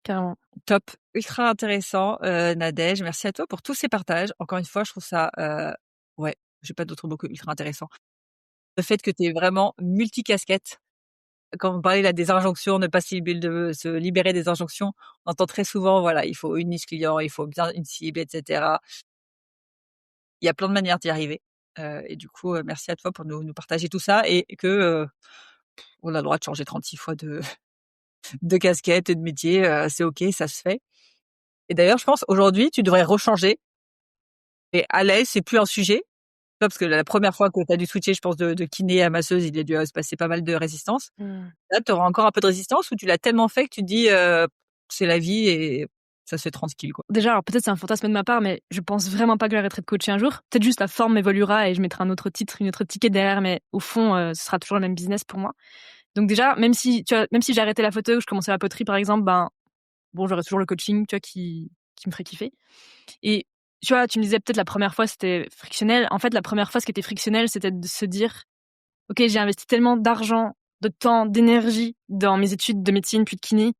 Carrément. Top, ultra intéressant, Nadège. Merci à toi pour tous ces partages. Encore une fois, je trouve ça, ouais, j'ai pas d'autres mots que ultra intéressant. Le fait que tu es vraiment multicasquette. Quand on parlait là des injonctions, ne pas se libérer des injonctions, on entend très souvent, voilà, il faut une niche client, il faut bien une cible et cetera. Il y a plein de manières d'y arriver, et du coup, merci à toi pour nous partager tout ça et que, on a le droit de changer 36 fois de de casquette et de métier, c'est OK, ça se fait. Et d'ailleurs, je pense aujourd'hui, tu devrais rechanger et à l'aise, c'est plus un sujet. Parce que la première fois que tu as dû switcher, je pense de kiné à masseuse, il a dû, se passer pas mal de résistance. Mmh. Là, tu auras encore un peu de résistance ou tu l'as tellement fait que tu te dis, «C'est la vie et ça se fait tranquille, quoi». Déjà, alors peut-être c'est un fantasme de ma part, mais je pense vraiment pas que j'arrêterai de coacher un jour. Peut-être juste la forme évoluera et je mettrai un autre titre, une autre ticket derrière, mais au fond, ce sera toujours le même business pour moi. Donc déjà, même si j'ai arrêté la photo, que je commençais la poterie par exemple, bon, j'aurais toujours le coaching, tu vois, qui me ferait kiffer. Et tu vois, tu me disais peut-être la première fois c'était frictionnel. En fait, la première fois, ce qui était frictionnel, c'était de se dire: «OK, j'ai investi tellement d'argent, de temps, d'énergie dans mes études de médecine puis de kiné.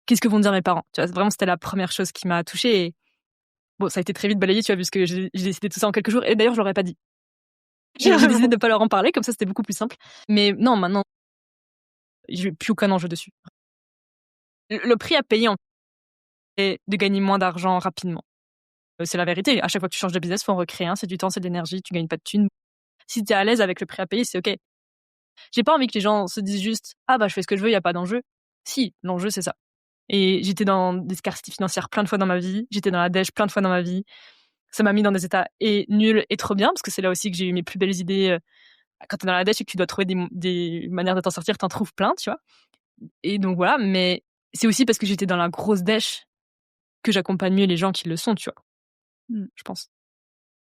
Qu'est-ce que vont dire mes parents?» Tu vois? Vraiment, c'était la première chose qui m'a touchée. Et bon, ça a été très vite balayé, tu vois, puisque j'ai décidé tout ça en quelques jours, et d'ailleurs, je leur ai pas dit. J'ai décidé de ne pas leur en parler, comme ça, c'était beaucoup plus simple. Mais non, maintenant, j'ai plus aucun enjeu dessus. Le prix à payer, en fait, est de gagner moins d'argent rapidement. C'est la vérité. À chaque fois que tu changes de business, faut en recréer un. C'est du temps, c'est de l'énergie, tu gagnes pas de thunes. Si tu es à l'aise avec le prix à payer, c'est OK. J'ai pas envie que les gens se disent juste: «Ah je fais ce que je veux, il y a pas d'enjeu». Si, l'enjeu, c'est ça. Et j'étais dans des scarcités financières plein de fois dans ma vie, j'étais dans la dèche plein de fois dans ma vie. Ça m'a mis dans des états nuls et trop bien, parce que c'est là aussi que j'ai eu mes plus belles idées. Quand tu es dans la dèche et que tu dois trouver des manières de t'en sortir, tu en trouves plein, tu vois? Et donc voilà, mais c'est aussi parce que j'étais dans la grosse dèche que j'accompagne mieux les gens qui le sont, tu vois? Mmh. Je pense.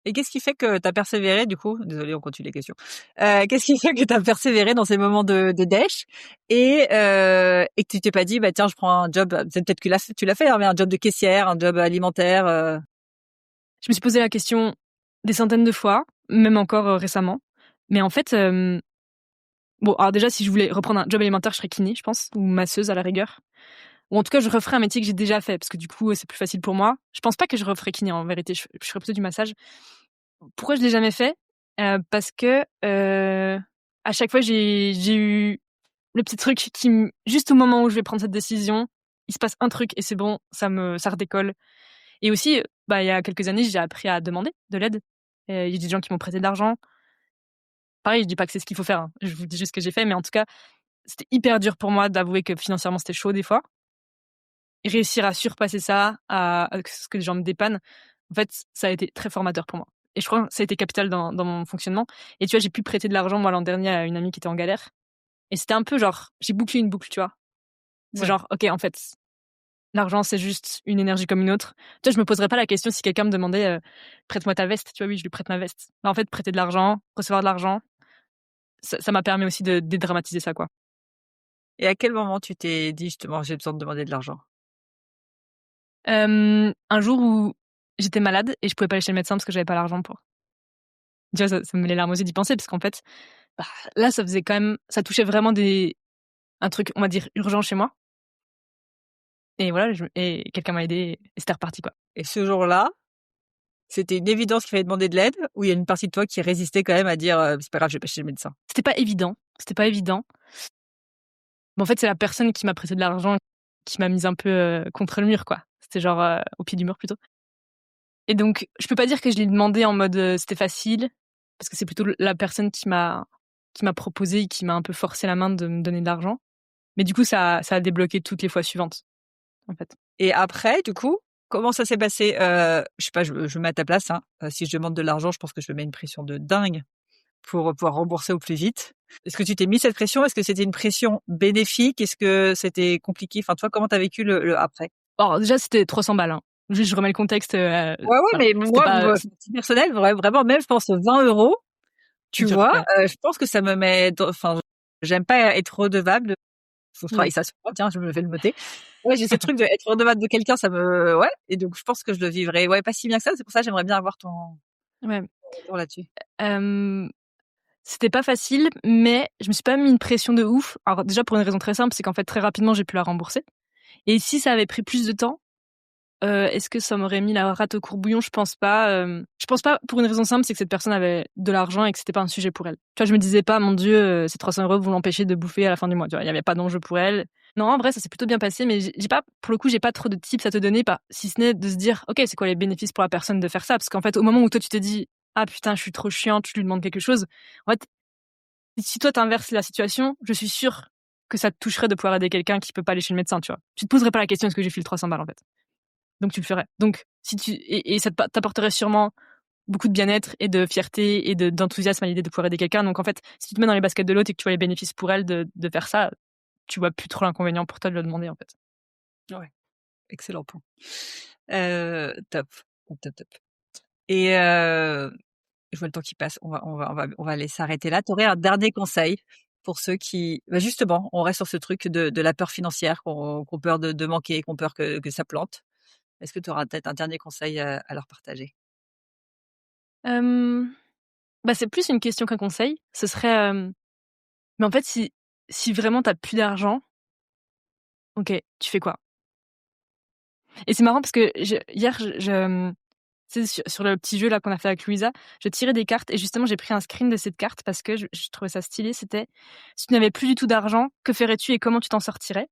Et qu'est-ce qui fait que tu as persévéré du coup? Désolée, on continue les questions. Qu'est-ce qui fait que tu as persévéré dans ces moments de dèche et que tu t'es pas dit: «Bah tiens, je prends un job», peut-être que tu l'as fait, hein, mais un job de caissière, un job alimentaire, Je me suis posé la question des centaines de fois, même encore, récemment. Mais en fait, bon, alors déjà, si je voulais reprendre un job alimentaire, je serais kiné, je pense, ou masseuse à la rigueur. Ou en tout cas, je referais un métier que j'ai déjà fait, parce que du coup, c'est plus facile pour moi. Je pense pas que je referais kiné, en vérité, je ferais plutôt du massage. Pourquoi je l'ai jamais fait? Parce que, à chaque fois, j'ai eu le petit truc qui juste au moment où je vais prendre cette décision, il se passe un truc et c'est bon, ça redécolle. Et aussi, il y a quelques années, j'ai appris à demander de l'aide. Il y a des gens qui m'ont prêté de l'argent. Pareil, je dis pas que c'est ce qu'il faut faire, hein. Je vous dis juste ce que j'ai fait, mais en tout cas, c'était hyper dur pour moi d'avouer que financièrement, c'était chaud des fois. Et réussir à surpasser ça, à ce que les gens me dépannent, en fait, ça a été très formateur pour moi. et je crois que ça a été capital dans mon fonctionnement. Et tu vois, j'ai pu prêter de l'argent, moi, l'an dernier, à une amie qui était en galère. Et c'était un peu genre, j'ai bouclé une boucle, tu vois. C'est Ouais. genre, OK, en fait, l'argent, c'est juste une énergie comme une autre. Tu vois, je me poserais pas la question si quelqu'un me demandait, prête-moi ta veste. Tu vois, oui, je lui prête ma veste. En fait, prêter de l'argent, recevoir de l'argent, ça m'a permis aussi de dédramatiser ça, quoi. Et à quel moment tu t'es dit justement: «J'ai besoin de demander de l'argent»? Un jour où j'étais malade et je pouvais pas aller chez le médecin parce que j'avais pas l'argent pour. Tu vois, ça me met les larmes aux yeux d'y penser parce qu'en fait, bah, là, ça touchait vraiment un truc, on va dire, urgent chez moi. Et voilà, et quelqu'un m'a aidé et c'était reparti, quoi. Et ce jour-là, c'était une évidence qu'il fallait demander de l'aide ou il y a une partie de toi qui résistait quand même à dire: «C'est pas grave, je vais pas chez le médecin»? C'était pas évident, c'était pas évident. Mais en fait, c'est la personne qui m'a prêté de l'argent qui m'a mise un peu, contre le mur, quoi. C'était genre, au pied du mur plutôt. Et donc je peux pas dire que je l'ai demandé en mode, c'était facile, parce que c'est plutôt la personne qui m'a proposé et qui m'a un peu forcé la main de me donner de l'argent. Mais du coup, ça a débloqué toutes les fois suivantes, en fait. Et après, du coup, comment ça s'est passé? Je sais pas, je me mets à ta place, hein. Si je demande de l'argent, je pense que je me mets une pression de dingue pour pouvoir rembourser au plus vite. Est-ce que tu t'es mis cette pression? Est-ce que c'était une pression bénéfique? Est-ce que c'était compliqué? Enfin, toi, comment tu as vécu le après? Alors déjà, c'était 300 balles, hein. Juste, je remets le contexte, Ouais, ouais, voilà. mais C'était moi, pas, à titre personnel, vraiment, même, je pense 20 €, tu dur, vois? ouais. Je pense que ça me met dans enfin, j'aime pas être redevable. Faut que je travaille Oui. ça sur moi, tiens, je me vais le noter. Ouais, j'ai ce truc d'être redevable de quelqu'un, ça me ouais et donc je pense que je le vivrais, ouais, pas si bien que ça. C'est pour ça que j'aimerais bien avoir Ouais. ton retour là-dessus. Hem, C'était pas facile, mais je me suis pas mis une pression de ouf. Alors déjà pour une raison très simple, c'est qu'en fait, très rapidement, j'ai pu la rembourser. Et si ça avait pris plus de temps, est-ce que ça m'aurait mis la rate au courbouillon? Je pense pas, je pense pas pour une raison simple, c'est que cette personne avait de l'argent et que c'était pas un sujet pour elle. Tu vois, je me disais pas: «Mon Dieu, ces 300 € vont l'empêcher de bouffer à la fin du mois», tu vois? Il y avait pas d'enjeu pour elle. Non, en vrai, ça s'est plutôt bien passé, mais j'ai pas pour le coup, j'ai pas trop de tips à te donner, pas si ce n'est de se dire: «OK, c'est quoi les bénéfices pour la personne de faire ça?» Parce qu'en fait, au moment où toi tu te dis: «Ah putain, je suis trop chiant», tu lui demandes quelque chose, en fait, si toi t'inverses la situation, je suis sûre que ça te toucherait de pouvoir aider quelqu'un qui peut pas aller chez le médecin, tu vois? Tu te poserais pas la question: «Est-ce que j'ai file 300 balles?» en fait. Donc tu le ferais. Donc si tu et ça t'apporterait sûrement beaucoup de bien-être et de fierté et d'enthousiasme à l'idée de pouvoir aider quelqu'un. Donc en fait, si tu te mets dans les baskets de l'autre et que tu vois les bénéfices pour elle de faire ça, tu vois plus trop l'inconvénient pour toi de le demander, en fait. Ouais, excellent point. Top, top, top et je vois le temps qui passe. On va aller s'arrêter là. Tu aurais un dernier conseil pour ceux qui bah, justement, on reste sur ce truc de la peur financière, qu'on peur de manquer, qu'on peur que ça plante. Est-ce que tu auras peut-être un dernier conseil, à leur partager? Hem, Bah, c'est plus une question qu'un conseil. Ce serait, mais en fait, si vraiment tu plus d'argent, OK, tu fais quoi? Et c'est marrant parce que hier, tu sais, sur le petit jeu là qu'on a fait avec Louisa, je tirais des cartes et justement j'ai pris un screen de cette carte parce que je trouvais ça stylé. C'était: «Si tu n'avais plus du tout d'argent, que ferais-tu et comment tu t'en sortirais?»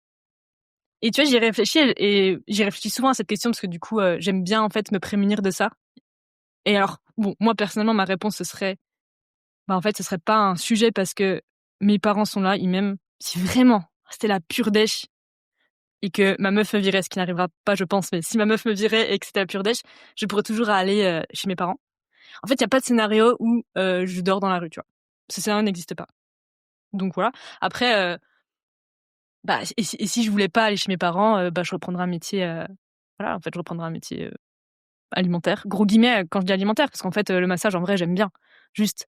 Et tu vois, j'y réfléchis souvent à cette question parce que du coup, j'aime bien en fait me prémunir de ça. Et alors, bon, moi personnellement, ma réponse ce serait, bah, en fait, ce serait pas un sujet parce que mes parents sont là, ils m'aiment. Si vraiment c'était la pure dèche et que ma meuf me virait, ce qui n'arrivera pas je pense, mais si ma meuf me virait et que c'était la pure dèche, je pourrais toujours aller, chez mes parents. En fait, il y a pas de scénario où, je dors dans la rue, tu vois? Ce scénario n'existe pas. Donc voilà. Après, bah, et si je voulais pas aller chez mes parents, bah, je reprendrais un métier, voilà, en fait, je reprendrais un métier, alimentaire. Gros guillemets, quand je dis alimentaire, parce qu'en fait, le massage en vrai j'aime bien. Juste,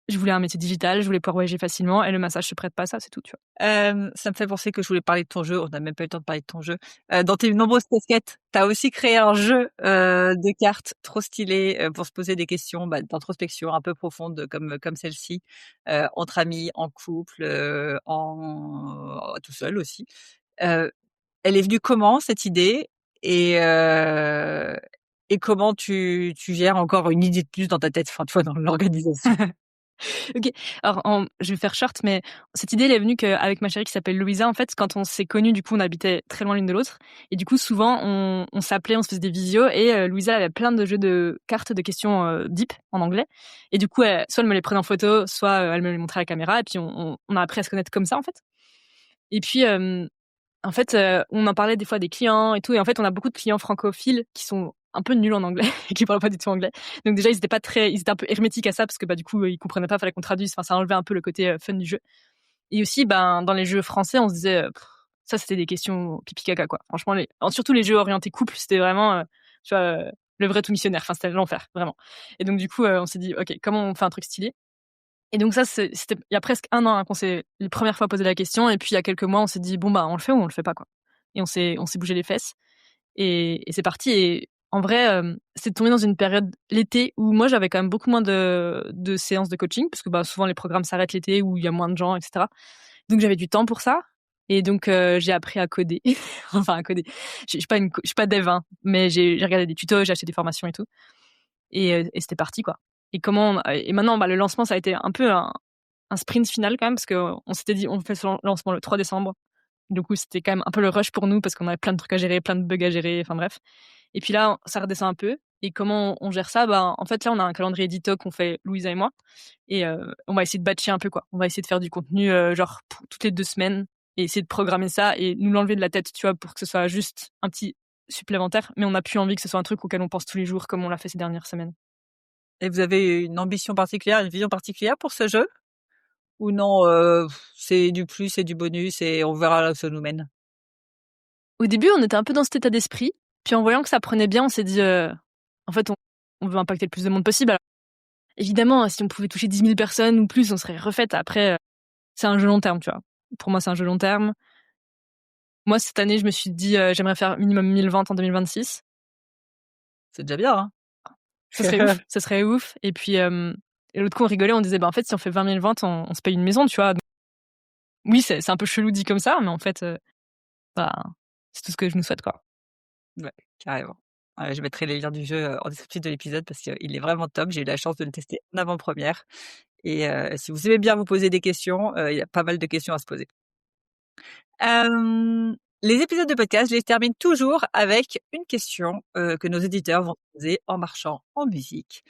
je voulais un métier digital, je voulais pouvoir voyager facilement et le massage se prête pas à ça, c'est tout, tu vois? Ça me fait penser que je voulais parler de ton jeu, on n'a même pas eu le temps de parler de ton jeu. Dans tes nombreuses casquettes, tu as aussi créé un jeu, de cartes trop stylé, pour se poser des questions, bah, d'introspection un peu profondes comme celle-ci, entre amis, en couple, tout seul aussi. Heu, Elle est venue comment cette idée? Et heu et comment tu gères encore une idée de plus dans ta tête, enfin, tu vois, dans l'organisation? OK. Alors je vais faire short, mais cette idée, elle est venue qu'avec ma chérie qui s'appelle Louisa, en fait, quand on s'est connus, du coup, on habitait très loin l'une de l'autre et du coup, souvent, on s'appelait, on se faisait des visios et Louisa avait plein de jeux de cartes, de questions, deep en anglais et du coup, soit elle me les prenait en photo, soit, elle me les montrait à la caméra et puis on a appris à se connaître comme ça, en fait. Et puis, en fait, on en parlait des fois à des clients et tout et en fait, on a beaucoup de clients francophiles qui sont un peu nuls en anglais et qui parlaient pas du tout anglais. Donc déjà, ils étaient un peu hermétiques à ça parce que du coup, ils comprenaient pas, fallait qu'on traduise. Enfin, ça enlevait un peu le côté fun du jeu. Et aussi, dans les jeux français, on se disait, ça, c'était des questions pipi caca, quoi. Franchement, surtout les jeux orientés couple, c'était vraiment, tu vois, le vrai tout missionnaire. Enfin, c'était l'enfer, vraiment. Et donc, du coup, on s'est dit, OK, comment on fait un truc stylé? Et donc ça, c'était il y a presque 1 an qu'on s'est les premières fois posé la question. Et puis, il y a quelques mois, on s'est dit, bon, on le fait ou on le fait pas, quoi. Et on s'est bougé les fesses. Et c'est parti. Et en vrai, c'est tombé dans une période, l'été, où moi, j'avais quand même beaucoup moins de séances de coaching, parce que souvent, les programmes s'arrêtent l'été, où il y a moins de gens, etc. Donc, j'avais du temps pour ça. Et donc, j'ai appris à coder. Enfin, à coder. Je suis pas dev, hein, mais j'ai regardé des tutos, j'ai acheté des formations et tout. Et c'était parti, quoi. Et maintenant, le lancement, ça a été un peu un sprint final quand même, parce qu'on s'était dit, on fait ce lancement le 3 décembre. Du coup, c'était quand même un peu le rush pour nous, parce qu'on avait plein de trucs à gérer, plein de bugs à gérer, enfin bref. Et puis là, ça redescend un peu. Et comment on gère ça? En fait, là, on a un calendrier édito qu'on fait Louisa et moi. Et on va essayer de batcher un peu, quoi. On va essayer de faire du contenu genre toutes les 2 semaines et essayer de programmer ça et nous l'enlever de la tête, tu vois, pour que ce soit juste un petit supplémentaire. Mais on n'a plus envie que ce soit un truc auquel on pense tous les jours, comme on l'a fait ces dernières semaines. Et vous avez une ambition particulière, une vision particulière pour ce jeu? Ou non, c'est du plus, c'est du bonus et on verra là où ça nous mène? Au début, on était un peu dans cet état d'esprit. Puis en voyant que ça prenait bien, on s'est dit, en fait, on veut impacter le plus de monde possible. Alors, évidemment, si on pouvait toucher 10 000 personnes ou plus, on serait refaite. Après, c'est un jeu long terme, tu vois. Pour moi, c'est un jeu long terme. Moi, cette année, je me suis dit, j'aimerais faire minimum 1000 ventes en 2026. C'est déjà bien, hein? Ce serait ouf, ce serait ouf. Et puis, et l'autre coup, on rigolait, on disait, en fait, si on fait 20 000 ventes, on se paye une maison, tu vois. Donc, oui, c'est un peu chelou dit comme ça, mais en fait, c'est tout ce que je nous souhaite, quoi. Ouais, carrément. Je mettrai les liens du jeu, en descriptif de l'épisode parce qu'il est vraiment top. J'ai eu la chance de le tester en avant-première et si vous aimez bien vous poser des questions, il y a pas mal de questions à se poser. Les épisodes de podcast, je les termine toujours avec une question, que nos éditeurs vont poser en marchant en musique.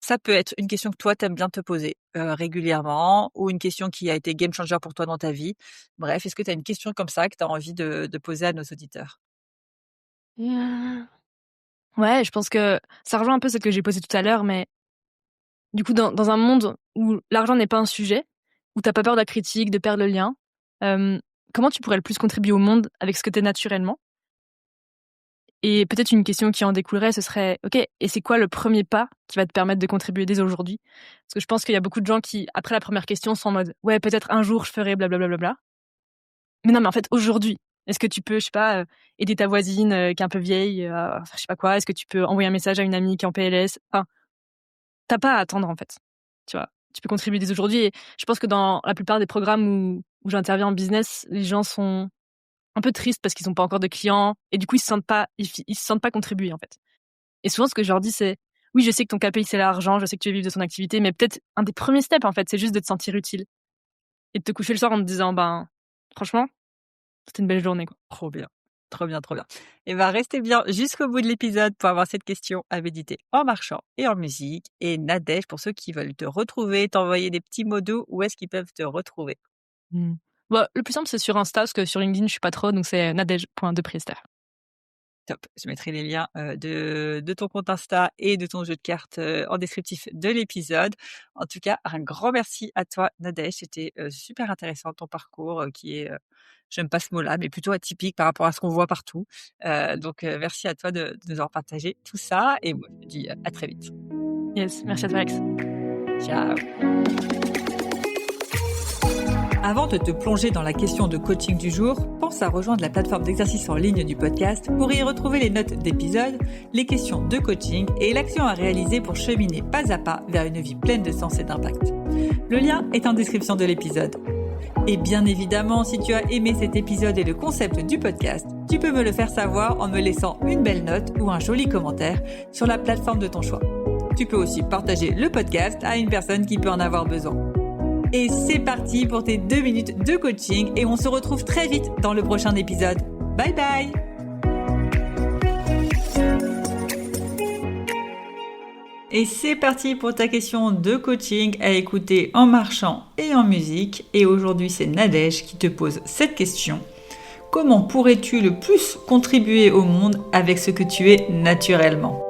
Ça peut être une question que toi, tu aimes bien te poser, régulièrement ou une question qui a été game changer pour toi dans ta vie. Bref, est-ce que tu as une question comme ça que tu as envie de poser à nos auditeurs? Ouais, je pense que ça rejoint un peu ce que j'ai posé tout à l'heure, mais du coup, dans un monde où l'argent n'est pas un sujet, où t'as pas peur de la critique, de perdre le lien, comment tu pourrais le plus contribuer au monde avec ce que t'es naturellement? Et peut-être une question qui en découlerait, ce serait, OK, et c'est quoi le premier pas qui va te permettre de contribuer dès aujourd'hui? Parce que je pense qu'il y a beaucoup de gens qui, après la première question, sont en mode, ouais, peut-être un jour je ferai blablabla. Mais non, mais en fait, aujourd'hui, est-ce que tu peux, je sais pas, aider ta voisine qui est un peu vieille, à faire je sais pas quoi? Est-ce que tu peux envoyer un message à une amie qui est en PLS? Enfin, t'as pas à attendre, en fait. Tu vois? Tu peux contribuer dès aujourd'hui et je pense que dans la plupart des programmes où j'interviens en business, les gens sont un peu tristes parce qu'ils ont pas encore de clients et du coup, ils se sentent pas contribuer, en fait. Et souvent, ce que je leur dis, c'est: «Oui, je sais que ton KPI, c'est l'argent, je sais que tu veux vivre de ton activité, mais peut-être un des premiers steps, en fait, c'est juste de te sentir utile et de te coucher le soir en te disant, franchement, c'était une belle journée, quoi». Trop bien, trop bien, trop bien. Et restez bien jusqu'au bout de l'épisode pour avoir cette question à méditer en marchant et en musique. Et Nadège, pour ceux qui veulent te retrouver, t'envoyer des petits mots doux, où est-ce qu'ils peuvent te retrouver? Mmh. Le plus simple, c'est sur Insta, parce que sur LinkedIn, je suis pas trop, donc c'est nadège.depriester. Top. Je mettrai les liens de ton compte Insta et de ton jeu de cartes en descriptif de l'épisode. En tout cas, un grand merci à toi, Nadège. C'était super intéressant ton parcours qui est, j'aime pas ce mot-là, mais plutôt atypique par rapport à ce qu'on voit partout. Donc, merci à toi de nous avoir partagé tout ça. Et moi, je te dis à très vite. Yes, merci à toi, Alex. Ciao. Avant de te plonger dans la question de coaching du jour, pense à rejoindre la plateforme d'exercice en ligne du podcast pour y retrouver les notes d'épisode, les questions de coaching et l'action à réaliser pour cheminer pas à pas vers une vie pleine de sens et d'impact. Le lien est en description de l'épisode. Et bien évidemment, si tu as aimé cet épisode et le concept du podcast, tu peux me le faire savoir en me laissant une belle note ou un joli commentaire sur la plateforme de ton choix. Tu peux aussi partager le podcast à une personne qui peut en avoir besoin. Et c'est parti pour tes 2 minutes de coaching et on se retrouve très vite dans le prochain épisode. Bye bye! Et c'est parti pour ta question de coaching à écouter en marchant et en musique. Et aujourd'hui, c'est Nadège qui te pose cette question. comment pourrais-tu le plus contribuer au monde avec ce que tu es naturellement ?